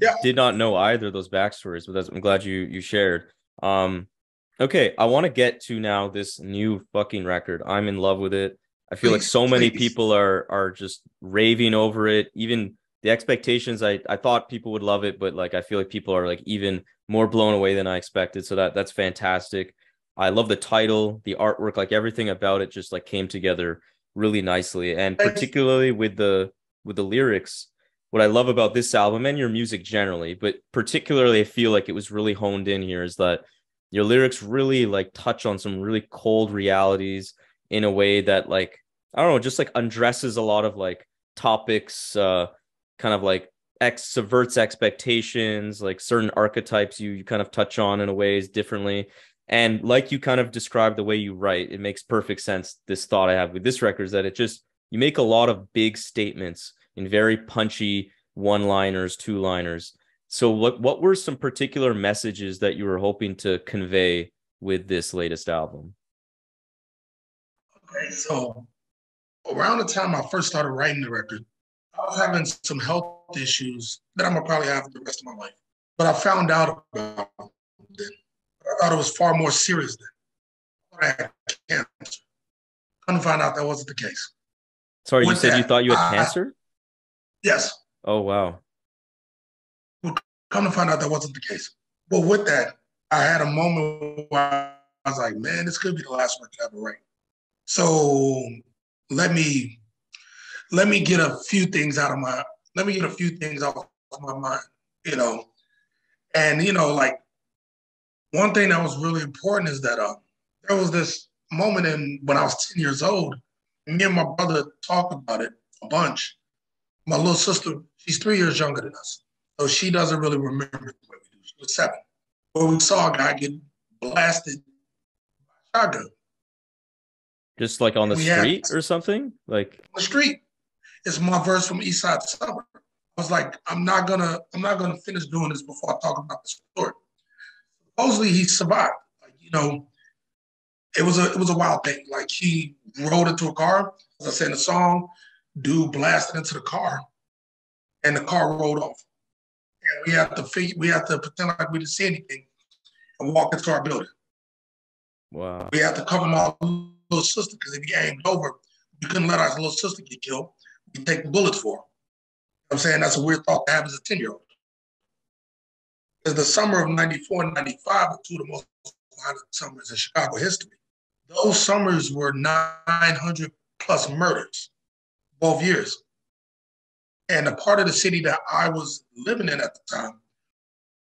Yeah. Did not know either of those backstories, but I'm glad you shared. Okay, I want to get to now this new fucking record. I'm in love with it. I feel like so many people are just raving over it. Even the expectations, I thought people would love it, but like I feel like people are like even more blown away than I expected. So that's fantastic. I love the title, the artwork, like everything about it just like came together really nicely. And particularly with the lyrics, what I love about this album and your music generally, but particularly I feel like it was really honed in here, is that your lyrics really like touch on some really cold realities in a way that like, I don't know, just like undresses a lot of like topics, kind of like subverts expectations, like certain archetypes you kind of touch on in a ways differently. And like you kind of described the way you write, it makes perfect sense. This thought I have with this record is that it just, you make a lot of big statements in very punchy one-liners, two-liners. So what were some particular messages that you were hoping to convey with this latest album? Okay, so around the time I first started writing the record, I was having some health issues that I'm gonna probably have for the rest of my life. But I found out about them then. I thought it was far more serious then. I thought I had cancer. Come to find out that wasn't the case. Sorry, you With said you that, thought you had cancer? yes, Oh, wow. come to find out that wasn't the case. But with that, I had a moment where I was like, man, this could be the last record I ever write. So let me get a few things out of my let me get a few things off of my mind, you know. And like one thing that was really important is that there was this moment when I was 10 years old, and me and my brother talked about it a bunch. My little sister, she's 3 years younger than us, so she doesn't really remember the way we do. She was 7. But we saw a guy get blasted by a shotgun. Just like on the We had street or something? Like, on the street. It's my verse from East Side Summer. I was like, I'm not gonna finish doing this before I talk about the story. Supposedly he survived. Like, it was a wild thing. Like he rode into a car, as I said in the song, dude blasted into the car, and the car rolled off. And we had to pretend like we didn't see anything and walk into our building. wow. We had to cover my little sister because if he aimed over, we couldn't let our little sister get killed. We take the bullets for her. I'm saying that's a weird thought to have as a 10-year-old. Because the summer of 94 and 95 were two of the most violent summers in Chicago history. Those summers were 900 plus murders, both years. And the part of the city that I was living in at the time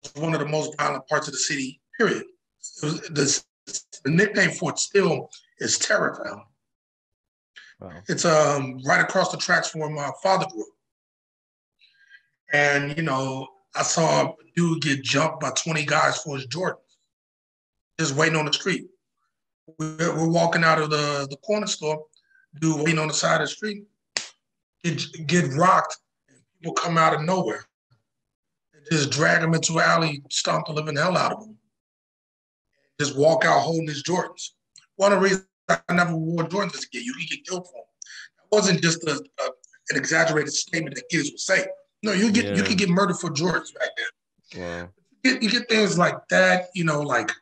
was one of the most violent parts of the city, period. The nickname for it still is Terror Town. Wow. It's right across the tracks from where my father grew up. And, I saw a dude get jumped by 20 guys for his Jordans, just waiting on the street. We're walking out of the corner store, dude waiting on the side of the street, get rocked, and people come out of nowhere and just drag him into an alley, stomp the living hell out of him. Just walk out holding his Jordans. One of the reasons I never wore Jordans as a kid, you could get killed for them. That wasn't just an exaggerated statement that kids would say. No, you could get murdered for Jordans back then. Wow. You get things like that, like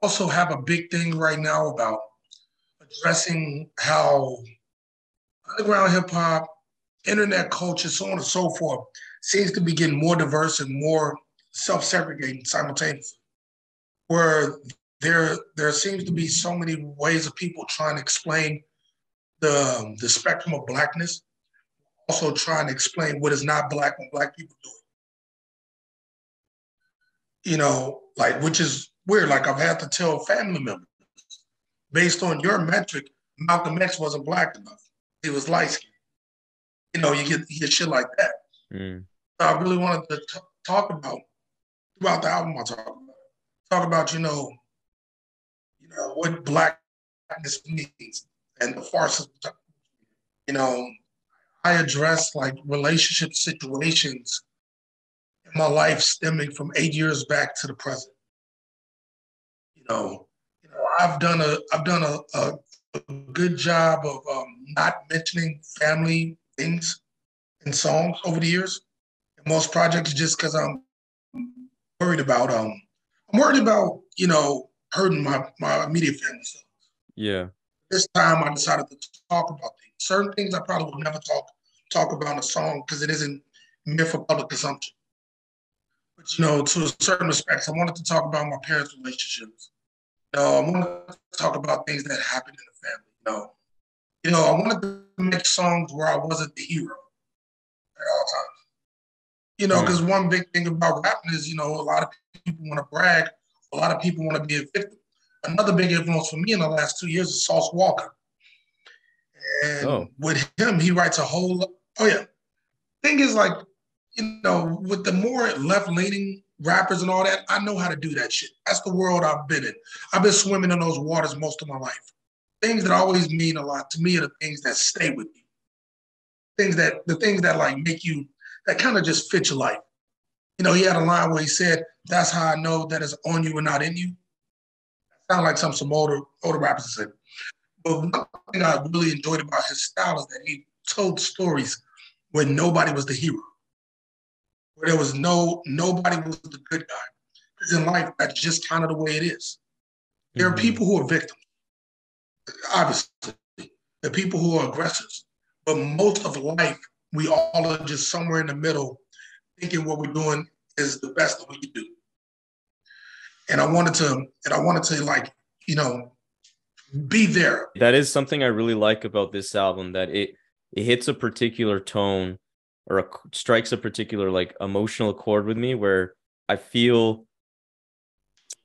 also have a big thing right now about addressing how underground hip hop, internet culture, so on and so forth, seems to be getting more diverse and more self-segregating simultaneously. Where there seems to be so many ways of people trying to explain the spectrum of blackness, also trying to explain what is not black when black people do it. Which is weird. Like I've had to tell family members, based on your metric, Malcolm X wasn't black enough. He was light skinned. You get shit like that. Mm. So I really wanted to talk about throughout the album. Talk about what blackness means and the farce. I address like relationship situations in my life stemming from 8 years back to the present. I've done a good job of not mentioning family things in songs over the years. In most projects, just because I'm worried about hurting my immediate family. So Yeah. this time I decided to talk about things. Certain things I probably would never talk about in a song because it isn't meant for public consumption. But to a certain respects, I wanted to talk about my parents' relationships. I wanted to talk about things that happened in the family. I wanted to make songs where I wasn't the hero at all times. Because one big thing about rapping is, a lot of people want to brag, a lot of people want to be a victim. Another big influence for me in the last 2 years is Sauce Walker. And with him, he writes a whole, Thing is like, with the more left-leaning rappers and all that, I know how to do that shit. That's the world I've been in. I've been swimming in those waters most of my life. Things that always mean a lot to me are the things that stay with you. The things that like make you, that kind of just fit your life. He had a line where he said, "That's how I know that it's on you and not in you." Sound like some older rappers said. But one thing I really enjoyed about his style is that he told stories where nobody was the hero, where there was nobody was the good guy. Because in life, that's just kind of the way it is. There are Mm-hmm. people who are victims, obviously. There are people who are aggressors. But most of life, we all are just somewhere in the middle, thinking what we're doing is the best that we can do. And I wanted to like, you know, be there. That is something I really like about this album, that it hits a particular tone, or strikes a particular like emotional chord with me, where I feel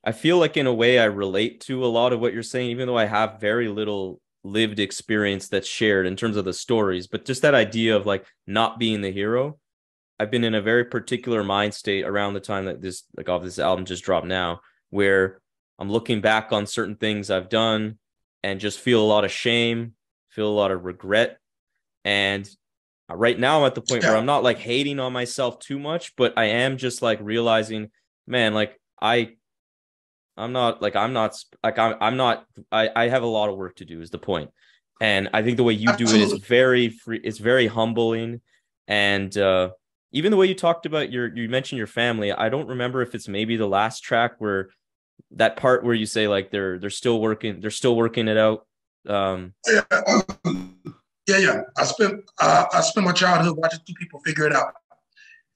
I feel like in a way I relate to a lot of what you're saying, even though I have very little lived experience that's shared in terms of the stories. But just that idea of like not being the hero. I've been in a very particular mind state around the time that this album just dropped now, where I'm looking back on certain things I've done and just feel a lot of shame, feel a lot of regret. And right now I'm at the point where Yeah. I'm not like hating on myself too much, but I am just like realizing, man, like I have a lot of work to do is the point. And I think the way you do it is Absolutely. very free, it's very humbling. And even the way you talked about you mentioned your family. I don't remember if it's maybe the last track where that part where you say like they're still working it out. Yeah, yeah. I spent my childhood watching two people figure it out,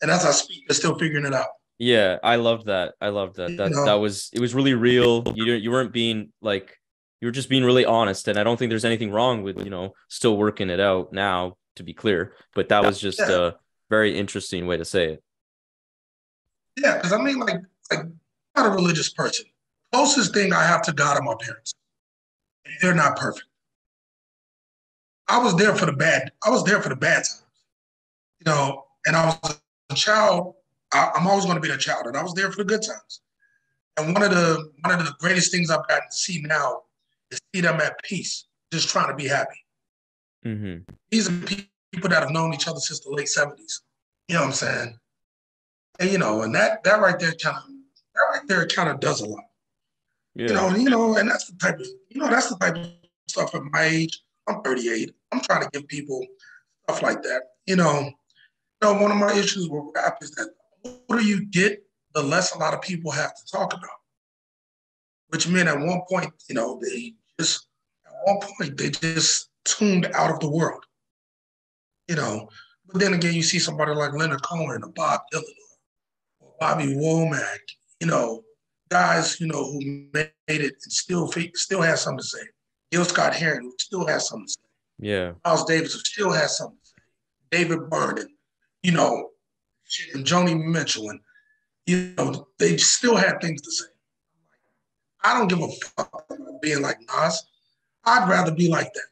and as I speak, they're still figuring it out. Yeah, I love that. I love that. You That know, was, it was really real. You weren't being like, you were just being really honest. And I don't think there's anything wrong with, still working it out now, to be clear. But that was just yeah, a very interesting way to say it. yeah. Because I mean, like I'm not a religious person. Closest thing I have to God are my parents. They're not perfect. I was there for the bad. I was there for the bad times, and I was a child. I'm always going to be a child, and I was there for the good times. And one of the greatest things I've gotten to see now is see them at peace, just trying to be happy. Mm-hmm. These are people that have known each other since the late '70s. You know what I'm saying? And and that right there kind of does a lot. Yeah. And that's the type of stuff at my age. I'm 38. I'm trying to give people stuff like that. One of my issues with rap is that the older you get, the less a lot of people have to talk about. Which meant at one point, they just tuned out of the world. you know. But then again, you see somebody like Leonard Cohen or Bob Dylan or Bobby Womack, guys, who made it and still has something to say. Gil Scott Heron still has something to say. Yeah. Miles Davis still has something to say. David Byrne and, you know, and Joni Mitchell and, they still had things to say. I don't give a fuck about being like Nas. I'd rather be like that.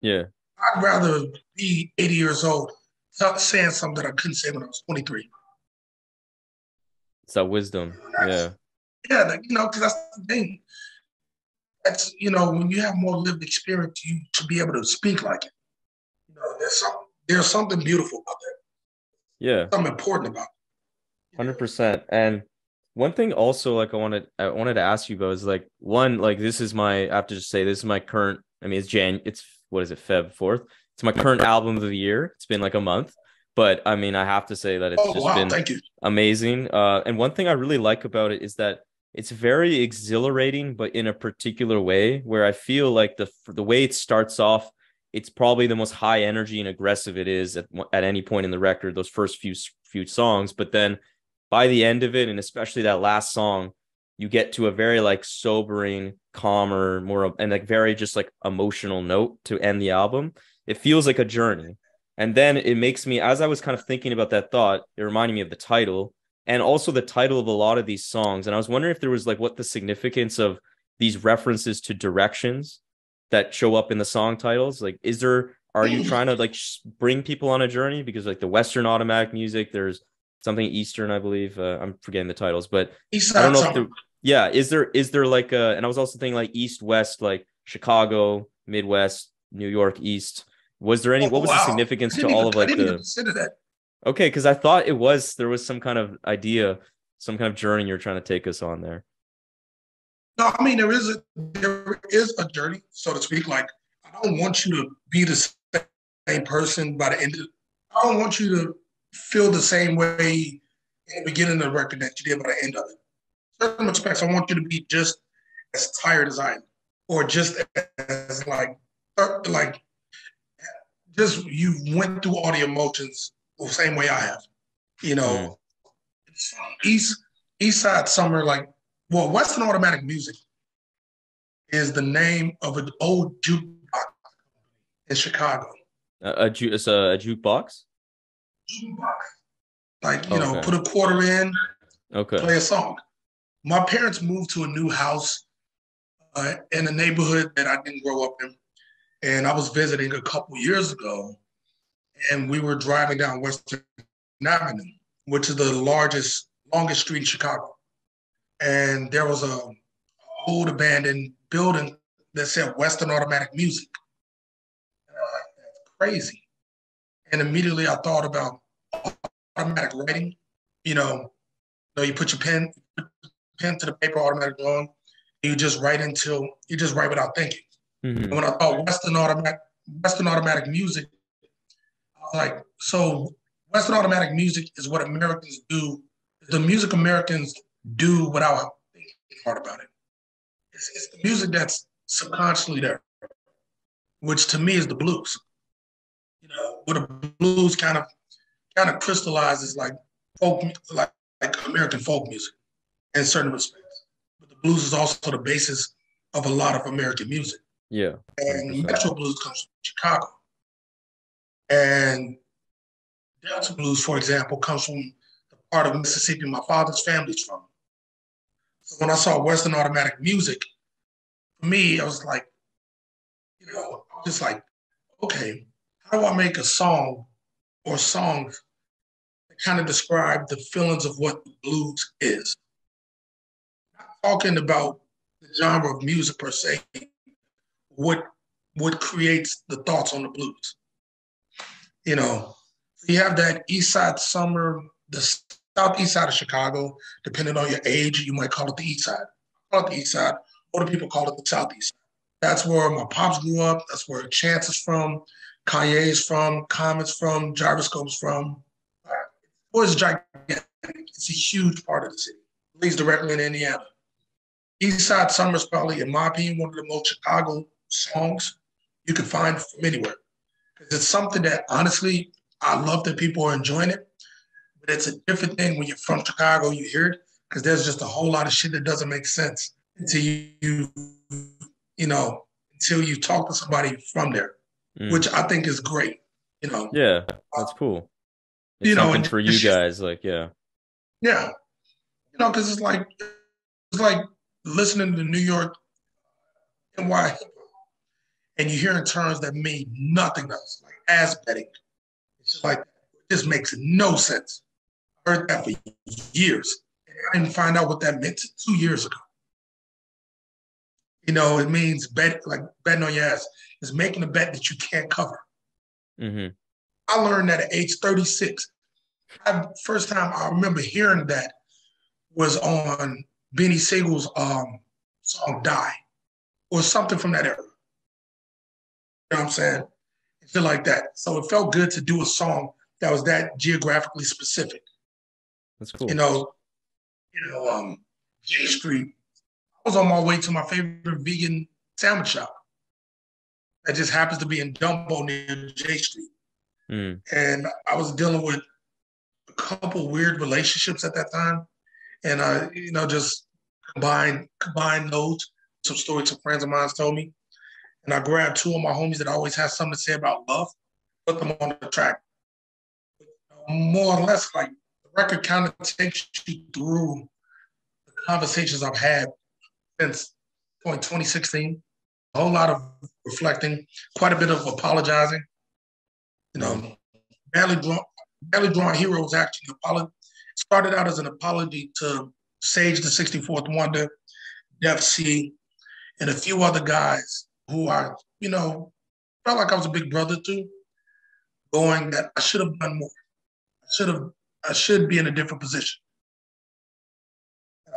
Yeah. I'd rather be 80 years old saying something that I couldn't say when I was 23. It's that wisdom. Yeah. Yeah, because that's the thing. That's, when you have more lived experience, you should be able to speak like it. There's something beautiful about that. Yeah. Something important about it. 100%. And one thing also, like, I wanted to ask you about is like, one, like, I have to just say, this is my current, I mean, it's what is it, Feb 4th? It's my current album of the year. It's been like a month, but I mean, I have to say that it's Oh, just wow, been thank you. amazing. And one thing I really like about it is that it's very exhilarating, but in a particular way, where I feel like the way it starts off, it's probably the most high energy and aggressive it is at any point in the record, those first few songs. But then by the end of it, and especially that last song, you get to a very like sobering, calmer, more and like very just like emotional note to end the album. It feels like a journey. And then it makes me, as I was kind of thinking about that thought, it reminded me of the title and also the title of a lot of these songs. And I was wondering if there was like what the significance of these references to directions that show up in the song titles. Like, are you trying to like bring people on a journey? Because like the Western automatic music, there's something Eastern, I believe. I'm forgetting the titles, but East I don't Side know if Summer. yeah, is there like and I was also thinking like East, West, like Chicago, Midwest, New York, East. Oh, What was the wow. significance to all of I like didn't even the, consider that. okay, because I thought there was some kind of idea, some kind of journey you're trying to take us on there. No, I mean there is a journey, so to speak. Like I don't want you to be the same person by the end of I don't want you to feel the same way in the beginning of the record that you did by the end of it. In certain respects, I want you to be just as tired as I am, or just as like just you went through all the emotions the same way I have. You Mm. know, East Side Summer, like Western Automatic Music is the name of an old jukebox in Chicago. It's a jukebox. Jukebox, like Okay. put a quarter in, Okay. play a song. My parents moved to a new house in a neighborhood that I didn't grow up in, and I was visiting a couple years ago, and we were driving down Western Avenue, which is the longest street in Chicago, and there was a old abandoned building that said Western Automatic Music. And I was like, that's crazy. And immediately I thought about automatic writing. You know, you put your pen to the paper, automatic drawing. You just write without thinking. And Hmm. when I thought Western automatic music, I was like, so Western automatic music is what Americans do, the music Americans do without thinking hard about it. It's the music that's subconsciously there, which to me is the blues. What a blues kind of crystallizes like folk, like American folk music in certain respects. But the blues is also the basis of a lot of American music. Yeah. And 100%. Metro blues comes from Chicago, and Delta blues, for example, comes from the part of Mississippi my father's family's from. So when I saw Western automatic music, for me, I was like, just like, okay, how do I make a song or songs that kind of describe the feelings of what the blues is? Not talking about the genre of music per se, what creates the thoughts on the blues. You have that East Side Summer, the southeast side of Chicago. Depending on your age, you might call it the East Side. I call it the East Side. Other people call it the Southeast. That's where my pops grew up. That's where Chance is from, Kanye's from, Common's from, Gyroscope's from. It was gigantic. It's a huge part of the city. It leads directly in Indiana. East Side Summer is probably, in my opinion, one of the most Chicago songs you can find from anywhere. Because it's something that, honestly, I love that people are enjoying it. But it's a different thing when you're from Chicago, you hear it, because there's just a whole lot of shit that doesn't make sense until until you talk to somebody from there, Mm. which I think is great. Yeah, that's cool. It's something And for you just, guys, like, yeah. yeah, because it's like listening to New York NY, and you hearing terms that mean nothing else, like ass betting. It's just like, it just makes no sense. I heard that for years. And I didn't find out what that meant 2 years ago. It means like betting on your ass. It's making a bet that you can't cover. Hmm. I learned that at age 36. First time I remember hearing that was on Benny Siegel's song Die, or something from that era. You know what I'm saying? Feel like that. So it felt good to do a song that was that geographically specific. That's You cool. know, J Street. I was on my way to my favorite vegan sandwich shop that just happens to be in Dumbo near J Street. Mm. And I was dealing with a couple weird relationships at that time. And just combine those, some stories some friends of mine told me. And I grabbed two of my homies that always had something to say about love, put them on the track. More or less, like, the record kind of takes you through the conversations I've had since 2016. A whole lot of reflecting, quite a bit of apologizing. Mm. Badly Drawn Hero was actually started out as an apology to Sage the 64th Wonder, Def C, and a few other guys who I, felt like I was a big brother to, going that I should have done more. I should be in a different position.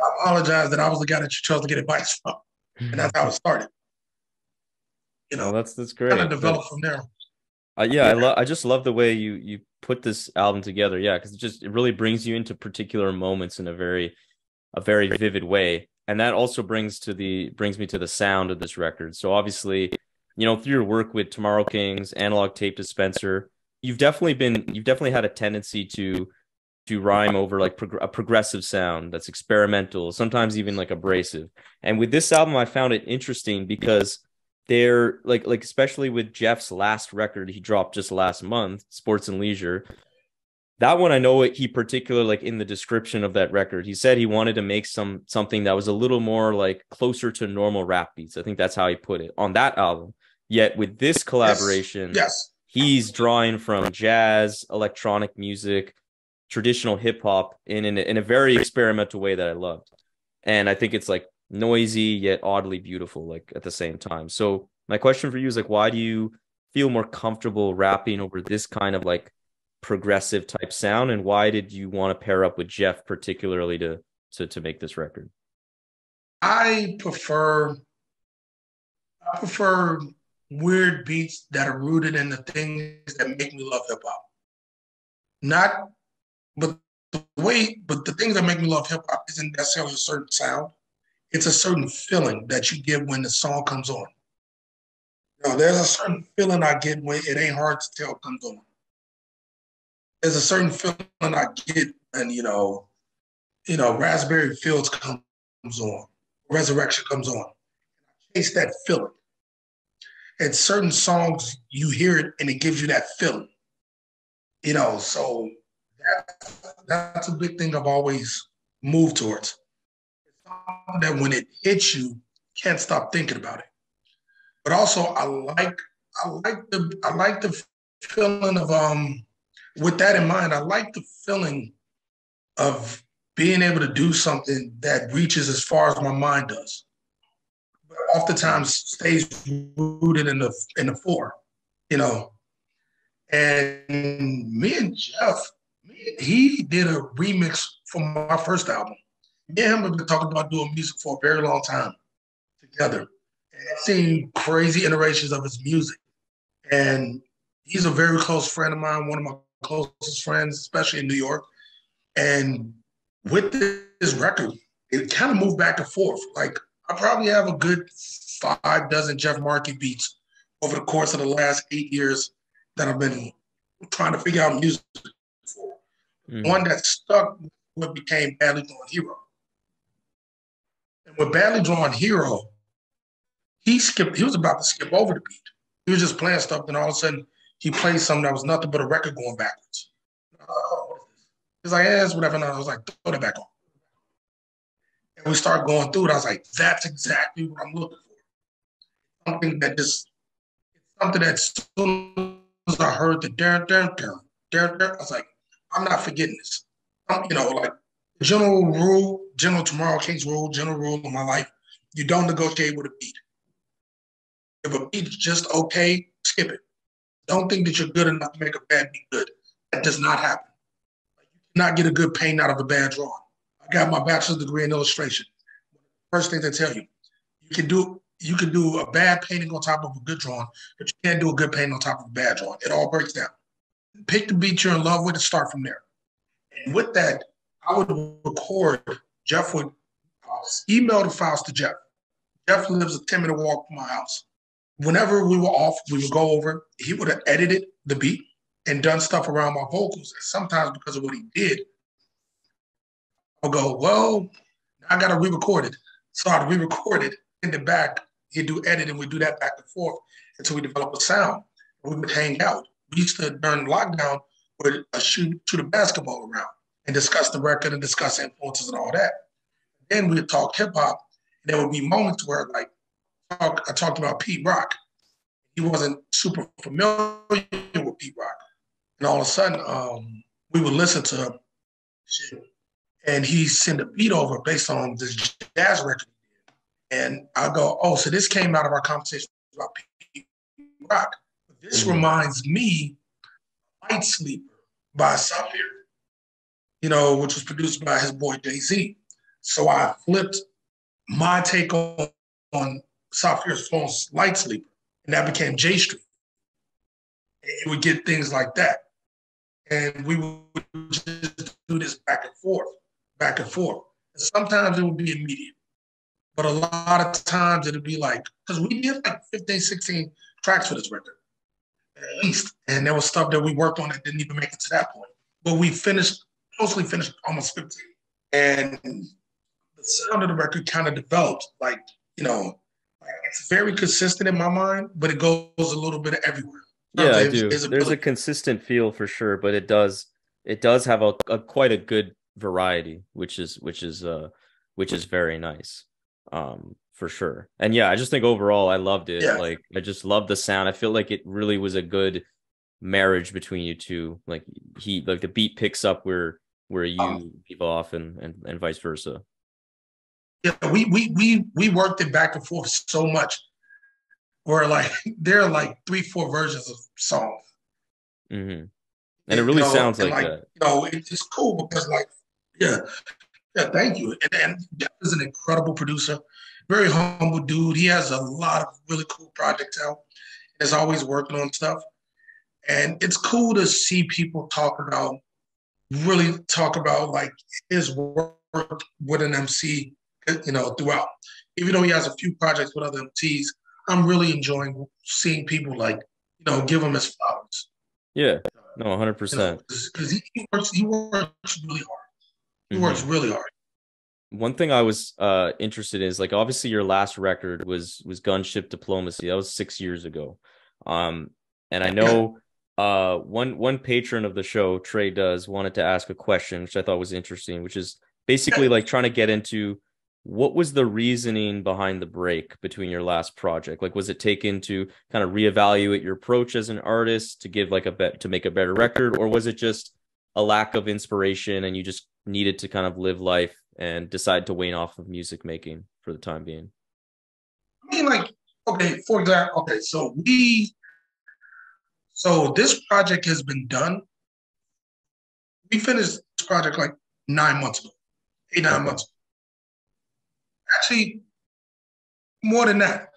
I apologize that I was the guy that you chose to get advice from, and that's how it started. You know, That's kind of great. developed from there. Yeah, I just love the way you put this album together. Yeah, because it really brings you into particular moments in a very vivid way. And that also brings me to the sound of this record. So obviously, through your work with Tomorrow Kings, Analog Tape Dispenser, you've definitely had a tendency to rhyme over like a progressive sound that's experimental, sometimes even like abrasive. And with this album, I found it interesting because they're like especially with Geoff's last record he dropped just last month, Sports and Leisure. That one, I know he particularly, like in the description of that record, he said he wanted to make something that was a little more like closer to normal rap beats. I think that's how he put it on that album. Yet with this collaboration, Yes. he's drawing from jazz, electronic music, traditional hip hop in a very experimental way that I loved. And I think it's like noisy yet oddly beautiful, like at the same time. So my question for you is like, why do you feel more comfortable rapping over this kind of like progressive type sound, and why did you want to pair up with Geoff particularly to make this record? I prefer weird beats that are rooted in the things that make me love hip hop. Not, but the things that make me love hip hop isn't necessarily a certain sound. It's a certain feeling that you get when the song comes on. There's a certain feeling I get when It Ain't Hard to Tell comes on. There's a certain feeling I get when, Raspberry Fields comes on, Resurrection comes on. I chase that feeling. And certain songs, you hear it and it gives you that feeling. So that's a big thing I've always moved towards. It's something that when it hits you, can't stop thinking about it. But also I like the feeling of with that in mind, I like the feeling of being able to do something that reaches as far as my mind does, but oftentimes stays rooted in the fore, And me and Geoff, he did a remix for my first album. Me and him have been talking about doing music for a very long time together. And I've seen crazy iterations of his music. And he's a very close friend of mine, one of my closest friends, especially in New York. And with this record, it kind of moved back and forth. Like, I probably have a good 5 dozen Geoff Markey beats over the course of the last 8 years that I've been trying to figure out music for. One that stuck with what became Badly Drawn Hero. And with Badly Drawn Hero, he was about to skip over the beat. He was just playing stuff, and all of a sudden, he played something that was nothing but a record going backwards. What is this? He's like, yeah, it's whatever. And I was like, throw that back on. And we started going through it. I was like, that's exactly what I'm looking for. Something that as soon as I heard the I was like, I'm not forgetting this. Like general Tomorrow Kings rule, general rule of my life, you don't negotiate with a beat. If a beat's just okay, skip it. Don't think that you're good enough to make a bad beat good. That does not happen. You cannot get a good paint out of a bad drawing. I got my bachelor's degree in illustration. First thing they tell you, you can do a bad painting on top of a good drawing, but you can't do a good painting on top of a bad drawing. It all breaks down. Pick the beat you're in love with and start from there. And with that, I would record. Geoff would email the files to Geoff. Geoff lives a 10-minute walk from my house. Whenever we were off, we would go over. He would have edited the beat and done stuff around my vocals. And sometimes because of what he did, I'll go, well, I got to re-record it. So I'd re-record it, send it back. He'd do edit, and we'd do that back and forth until we developed a sound. We would hang out. We used to, during lockdown, would shoot a basketball around and discuss the record and discuss influences and all that. Then we'd talk hip-hop, and there would be moments where, like, I talked about Pete Rock. He wasn't super familiar with Pete Rock. And all of a sudden, we would listen to shit, and he sent a beat over based on this jazz record. And I go, oh, so this came out of our conversation about Pete Rock. This reminds me of Light Sleeper by Safir, which was produced by his boy Jay-Z. So I flipped my take on South Fierce Flow's Light Sleeper, and that became J Street. And you would get things like that. And we would just do this back and forth, back and forth. And sometimes it would be immediate. But a lot of times it'd be like, because we did like 15, 16 tracks for this record, at least. And there was stuff that we worked on that didn't even make it to that point. But we mostly finished almost 15. And the sound of the record kind of developed, like, it's very consistent in my mind, but it goes a little bit everywhere. Yeah, I do. There's a consistent feel for sure, but it does have a quite a good variety, which is very nice, for sure. And yeah, I just think overall I loved it. Yeah. Like I just loved the sound. I feel like it really was a good marriage between you two. Like the beat picks up where you leave off, and vice versa. Yeah, we worked it back and forth so much. Where like there are like 3-4 versions of songs, and it really sounds like that. It's cool because yeah, thank you. And Geoff is an incredible producer, very humble dude. He has a lot of really cool projects out. He's always working on stuff, and it's cool to see people really talk about like his work with an MC, throughout. Even though he has a few projects with other MCs. I'm really enjoying seeing people give him his flowers. Yeah, no, 100%. Because he works really hard. He works really hard. One thing I was interested in is like obviously your last record was Gunship Diplomacy. That was 6 years ago. And I know one patron of the show, TreDoes, wanted to ask a question, which I thought was interesting, which is basically like trying to get into what was the reasoning behind the break between your last project? Like, was it taken to kind of reevaluate your approach as an artist to give to make a better record, or was it just a lack of inspiration and you just needed to kind of live life and decide to wane off of music making for the time being? I mean, for example, so this project has been done. We finished this project like 9 months ago, 8-9 months ago. Actually, more than that.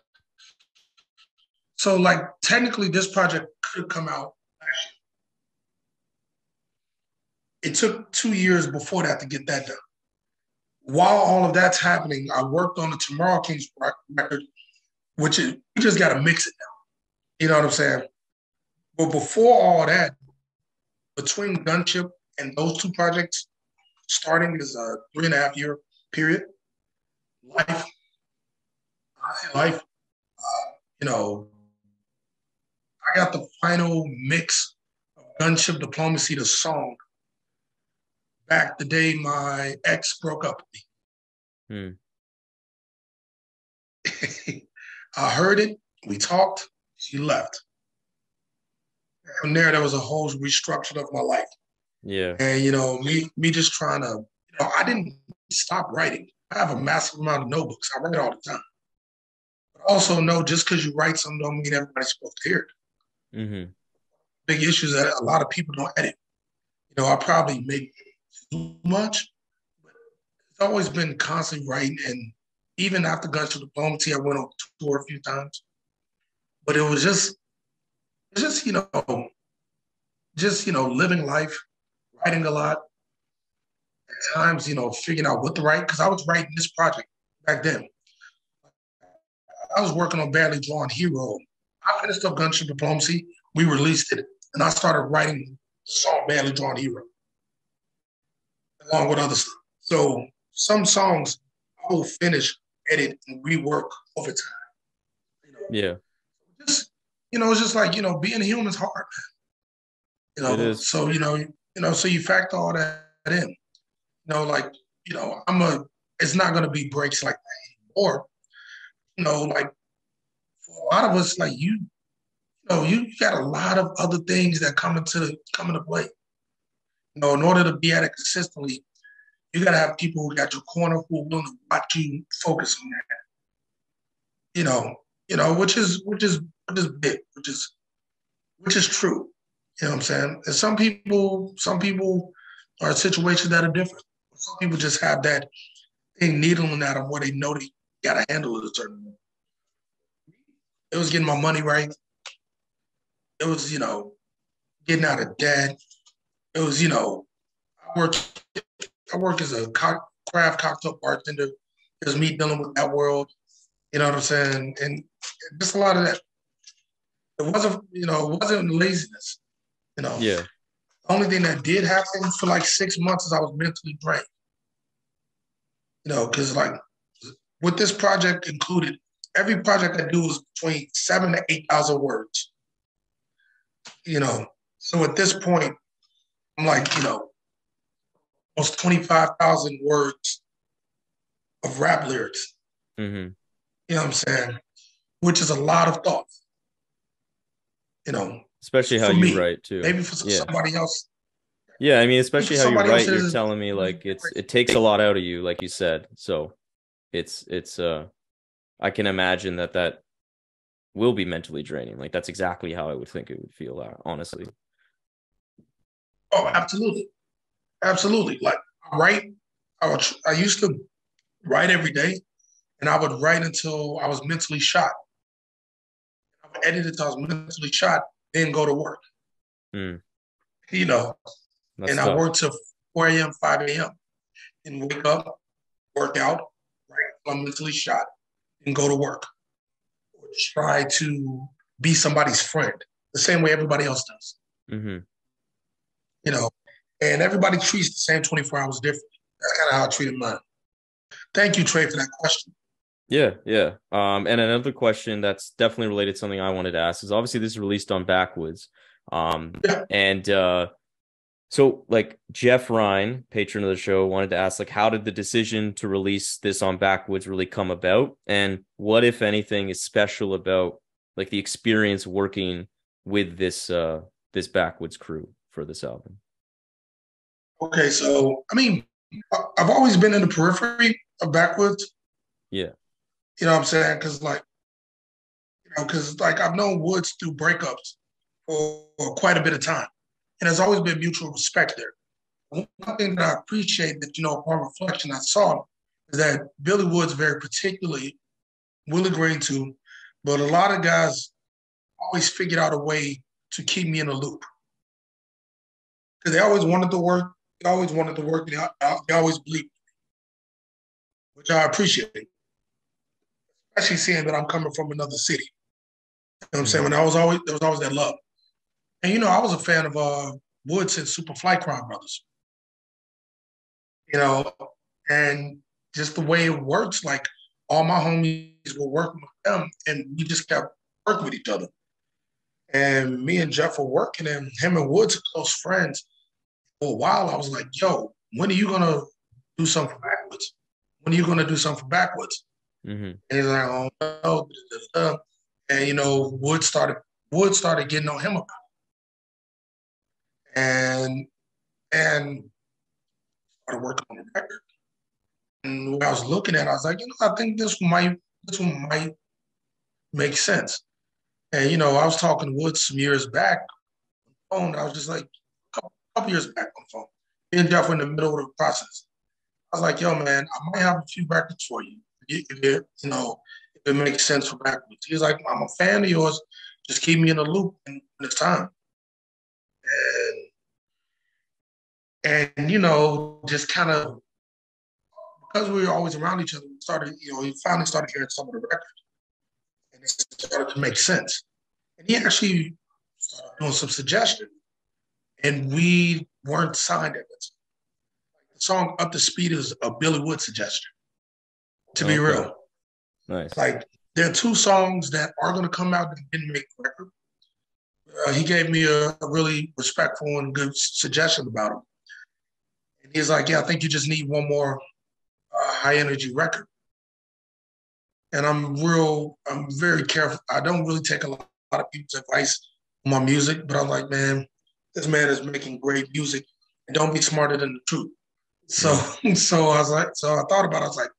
So, technically, this project could come out last year. It took 2 years before that to get that done. While all of that's happening, I worked on the Tomorrow Kings record, we just got to mix it now. You know what I'm saying? But before all that, between Gunship and those two projects, starting is a 3.5-year period. Life, I got the final mix of Gunship Diplomacy, the song, back the day my ex broke up with me. I heard it, we talked, she left. From there was a whole restructure of my life. Yeah. And, me just trying to, I didn't stop writing. I have a massive amount of notebooks. I write all the time. But also know just because you write something don't mean everybody's supposed to hear it. Big issues that a lot of people don't edit. I probably make too much, but it's always been constantly writing. And even after Gunship Diplomacy, I went on tour a few times. But it was just living life, writing a lot. At times, figuring out what to write, because I was writing this project back then. I was working on Badly Drawn Hero. I finished up Gunship Diplomacy, we released it, and I started writing the song Badly Drawn Hero, along with other stuff. So some songs I will finish, edit, and rework over time. Yeah. Just, it's just like, being human is hard, man. It is. So, so you factor all that in. It's not going to be breaks like that anymore. For a lot of us, you got a lot of other things that come into play. In order to be at it consistently, you got to have people who got your corner who are willing to watch you focus on that. Which is big, which is true. You know what I'm saying? And some people are in situations that are different. Some people just have that they needling at them where they know they got to handle it a certain way. It was getting my money right. It was, getting out of debt. It was, I work I work as a craft cocktail bartender. It was me dealing with that world. You know what I'm saying? And just a lot of that. It wasn't laziness. Yeah. The only thing that did happen for like 6 months is I was mentally drained. Because like with this project included, every project I do is between 7,000 to 8,000 words. So at this point, I'm like, almost 25,000 words of rap lyrics. Mm-hmm. You know what I'm saying? Which is a lot of thoughts. Especially how you write too. Maybe for somebody else. Yeah, I mean, especially how you write, you're telling me like it takes a lot out of you, like you said. So it's I can imagine that will be mentally draining. Like that's exactly how I would think it would feel, honestly. Oh, absolutely. Absolutely. Like I used to write every day, and I would write until I was mentally shot. I would edit until I was mentally shot, then go to work. Mm. And tough. I worked till 4 a.m., 5 a.m. and wake up, work out, right? I'm mentally shot, and go to work. Or try to be somebody's friend, the same way everybody else does. Mm-hmm. And everybody treats the same 24 hours differently. That's kind of how I treated mine. Thank you, Trey, for that question. Yeah. And another question that's definitely related to something I wanted to ask is obviously this is released on Backwoodz. And so like Geoff Rhine, patron of the show, wanted to ask, like, how did the decision to release this on Backwoodz really come about? And what, if anything, is special about like the experience working with this Backwoodz crew for this album? Okay, so I mean, I've always been in the periphery of Backwoodz. Yeah. You know what I'm saying? Because I've known Woods through breakups for quite a bit of time. And there's always been mutual respect there. One thing that I appreciate that, upon reflection I saw is that Billy Woods very particularly, Willie Green too, but a lot of guys always figured out a way to keep me in the loop. Because they always wanted to work. They always believed, which I appreciate. Especially seeing that I'm coming from another city. You know what I'm saying? When there was always that love. And I was a fan of Woods and Superfly Crime Brothers. And just the way it works, like all my homies were working with them, and we just kept working with each other. And me and Geoff were working, and him and Woods are close friends. For a while, I was like, "Yo, when are you gonna do something for Backwoodz? When are you gonna do something for Backwoodz?" Mm-hmm. And he's like, "Oh no." And Woods started getting on him about it. And started working on the record. And when I was looking at it, I was like, I think this one might make sense. And I was talking to Woods some years back on the phone. I was just like, a couple years back on the phone. Me and Geoff were in the middle of the process. I was like, yo, man, I might have a few records for you. If it makes sense for Backwoodz. He's like, I'm a fan of yours. Just keep me in the loop when it's time. And just kind of, because we were always around each other, he finally started hearing some of the records. And it started to make sense. And he actually started doing some suggestions. And we weren't signed at it. The song Up to Speed is a Billy Wood suggestion, to be real. Nice. Like, there are two songs that are going to come out that didn't make the record. He gave me a really respectful and good suggestion about them. And he's like, yeah, I think you just need one more high energy record. And I'm very careful. I don't really take a lot of people's advice on my music, but I'm like, man, this man is making great music, and don't be smarter than the truth. So I thought about it. I was like,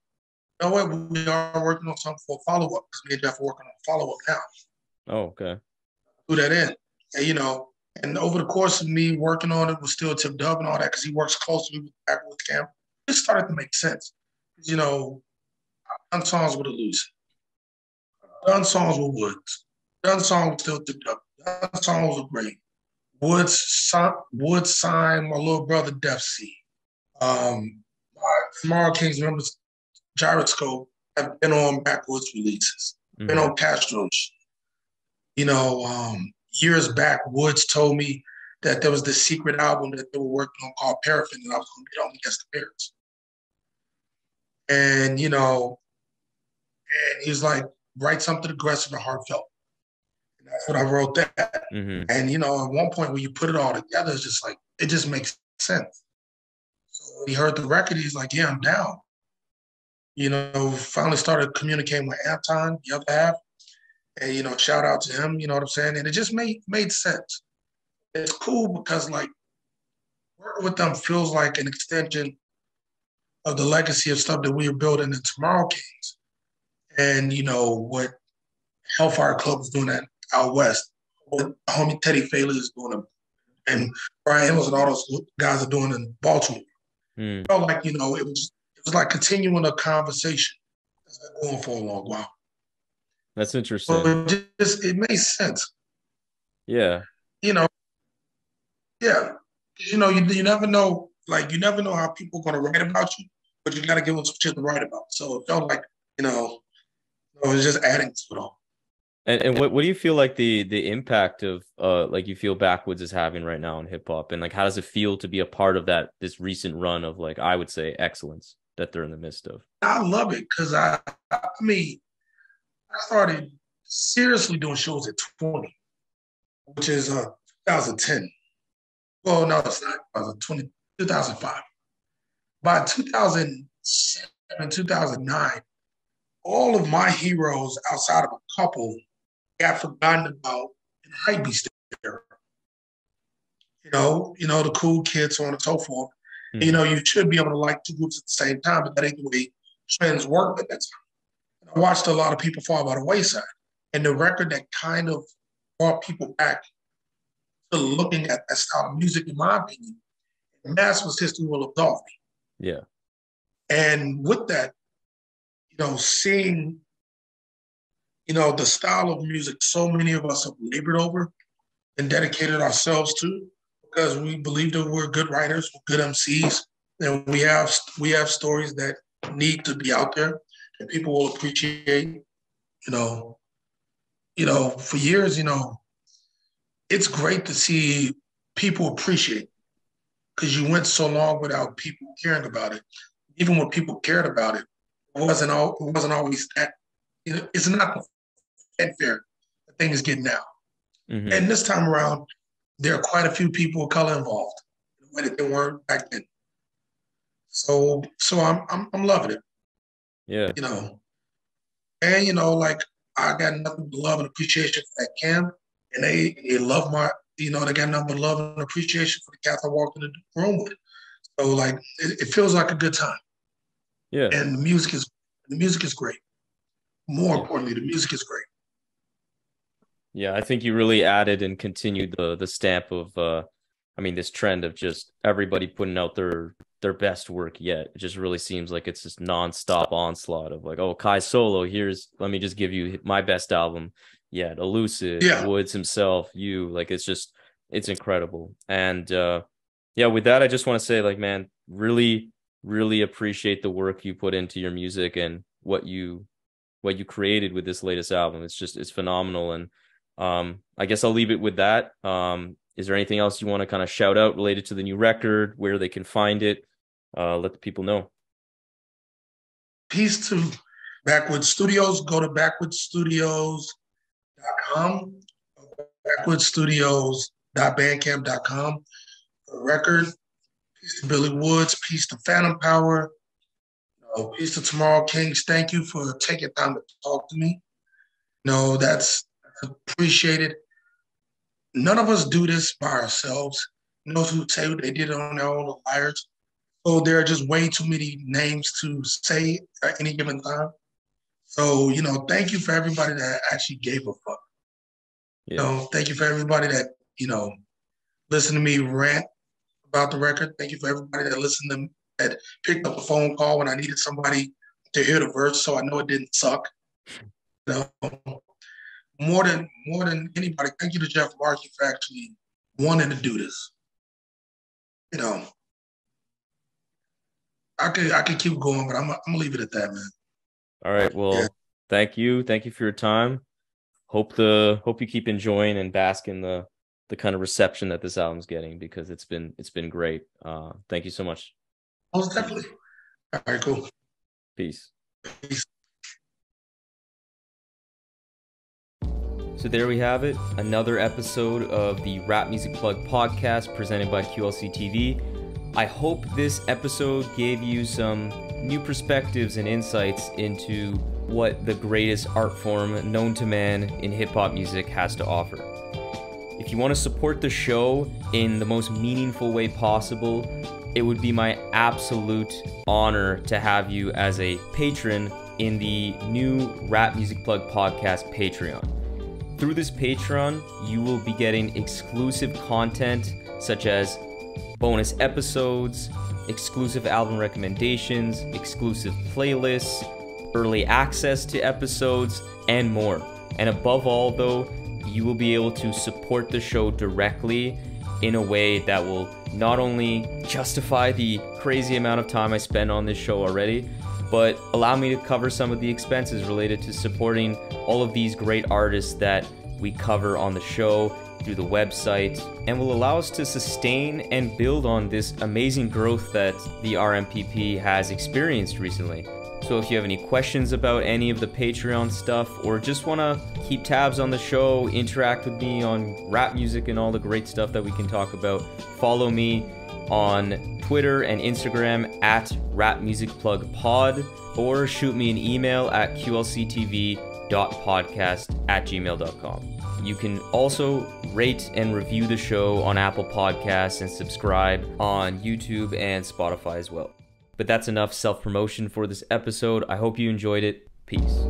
you know what? We are working on something for a follow-up, because me and Geoff are working on a follow-up now. Oh, okay. Do that in. And, and over the course of me working on it with Still Tip Dub and all that, because he works closely with Backwoodz Camp, it started to make sense. You know, I've done songs with Elusive, done songs with Woods, done songs with Still Tipped Up, done songs with Great. Woods signed my little brother Def C. My Tomorrow Kings members, Gyroscope, have been on Backwoodz releases, been on Castro's. You know, years back, Woods told me that there was this secret album that they were working on called Paraffin, and I was going to get on Against the Parents. And, you know, and he was like, write something aggressive and heartfelt. And that's what I wrote that. And, you know, at one point when you put it all together, it's just like, it just makes sense. So when he heard the record, he's like, yeah, I'm down. You know, finally started communicating with Anton, the other half. And, you know, shout out to him, you know what I'm saying? And it just made sense. It's cool because, like, working with them feels like an extension of the legacy of stuff that we are building in Tomorrow Kings. And, you know, what Hellfire Club is doing out west, what homie Teddy Faley is doing, and Brian Hills and all those guys are doing in Baltimore. It felt like, you know, it was like continuing a conversation that's been going for a long while. That's interesting. So it made sense. Yeah. You know, yeah. You know, you never know, like, you never know how people are going to write about you, but you got to give them some shit to write about. So it felt like, you know, it was just adding to it all. And what do you feel like the impact of like you feel Backwoodz is having right now in hip hop, and like how does it feel to be a part of this recent run of, like, I would say, excellence that they're in the midst of? I love it because I mean, I started seriously doing shows at 20, which is 2010. Well, no, it's not. It was 2005. By 2007, 2009, all of my heroes outside of a couple got forgotten about in the hypebeast era. You know, the cool kids, so on and so forth. You know, you should be able to like two groups at the same time, but that ain't the way trends work at that time. I watched a lot of people fall by the wayside. And the record that kind of brought people back to looking at that style of music, in my opinion, Mass was History Will Absolve Me. Yeah. And with that, you know, seeing, you know, the style of music so many of us have labored over and dedicated ourselves to, because we believe that we're good writers, we're good MCs, and we have stories that need to be out there that people will appreciate. You know, for years, you know, it's great to see people appreciate, because you went so long without people caring about it. Even when people cared about it, it wasn't always that. You know, it's not that fair. The thing is getting now, and this time around, there are quite a few people of color involved in the way that they weren't back then. So I'm loving it. Yeah. You know, and you know, like, I got nothing but love and appreciation for that camp, and they love my, you know, they got nothing but love and appreciation for the cats I walked in the room with. So, like, it feels like a good time. Yeah. And the music is great. More importantly, the music is great. Yeah, I think you really added and continued the stamp of I mean, this trend of just everybody putting out their best work yet. It just really seems like it's just nonstop onslaught of, like, oh, Kai Solo, let me just give you my best album yet. Elusive, Woods himself, like, it's incredible. And yeah, with that, I just want to say, like, man, really, really appreciate the work you put into your music and what you created with this latest album. It's phenomenal. And I guess I'll leave it with that. Is there anything else you want to kind of shout out related to the new record, where they can find it? Let the people know. Peace to Backwoodz Studios. Go to backwoodzstudios.com, backwoodzstudios.bandcamp.com for the record. Peace to Billy Woods. Peace to Phantom Power. Peace to Tomorrow Kings. Thank you for taking time to talk to me. That's appreciated. None of us do this by ourselves. Those who say they did it on their own are liars. So there are just way too many names to say at any given time. So, thank you for everybody that actually gave a fuck. Yeah. Thank you for everybody that, listened to me rant about the record. Thank you for everybody that listened to that picked up a phone call when I needed somebody to hear the verse, so I know it didn't suck. You know, more than anybody, thank you to Geoff Markey for actually wanting to do this. You know, I could keep going, but I'm gonna leave it at that, man. All right. Well, Yeah. thank you for your time. Hope you keep enjoying and bask in the kind of reception that this album's getting, because it's been great. Thank you so much. Most definitely. All right, cool. Peace. Peace. So there we have it, another episode of the Rap Music Plug podcast presented by QLC TV. I hope this episode gave you some new perspectives and insights into what the greatest art form known to man in hip-hop music has to offer. If you want to support the show in the most meaningful way possible, it would be my absolute honor to have you as a patron in the new Rap Music Plug podcast Patreon. Through this Patreon, you will be getting exclusive content such as bonus episodes, exclusive album recommendations, exclusive playlists, early access to episodes, and more. And above all, though, you will be able to support the show directly in a way that will not only justify the crazy amount of time I spend on this show already, but allow me to cover some of the expenses related to supporting all of these great artists that we cover on the show through the website, and will allow us to sustain and build on this amazing growth that the RMPP has experienced recently. So if you have any questions about any of the Patreon stuff, or just want to keep tabs on the show, interact with me on rap music and all the great stuff that we can talk about, follow me on Twitter and Instagram at rapmusicplugpod, or shoot me an email at qlctv.podcast@gmail.com. You can also rate and review the show on Apple Podcasts and subscribe on YouTube and Spotify as well. But that's enough self-promotion for this episode. I hope you enjoyed it. Peace.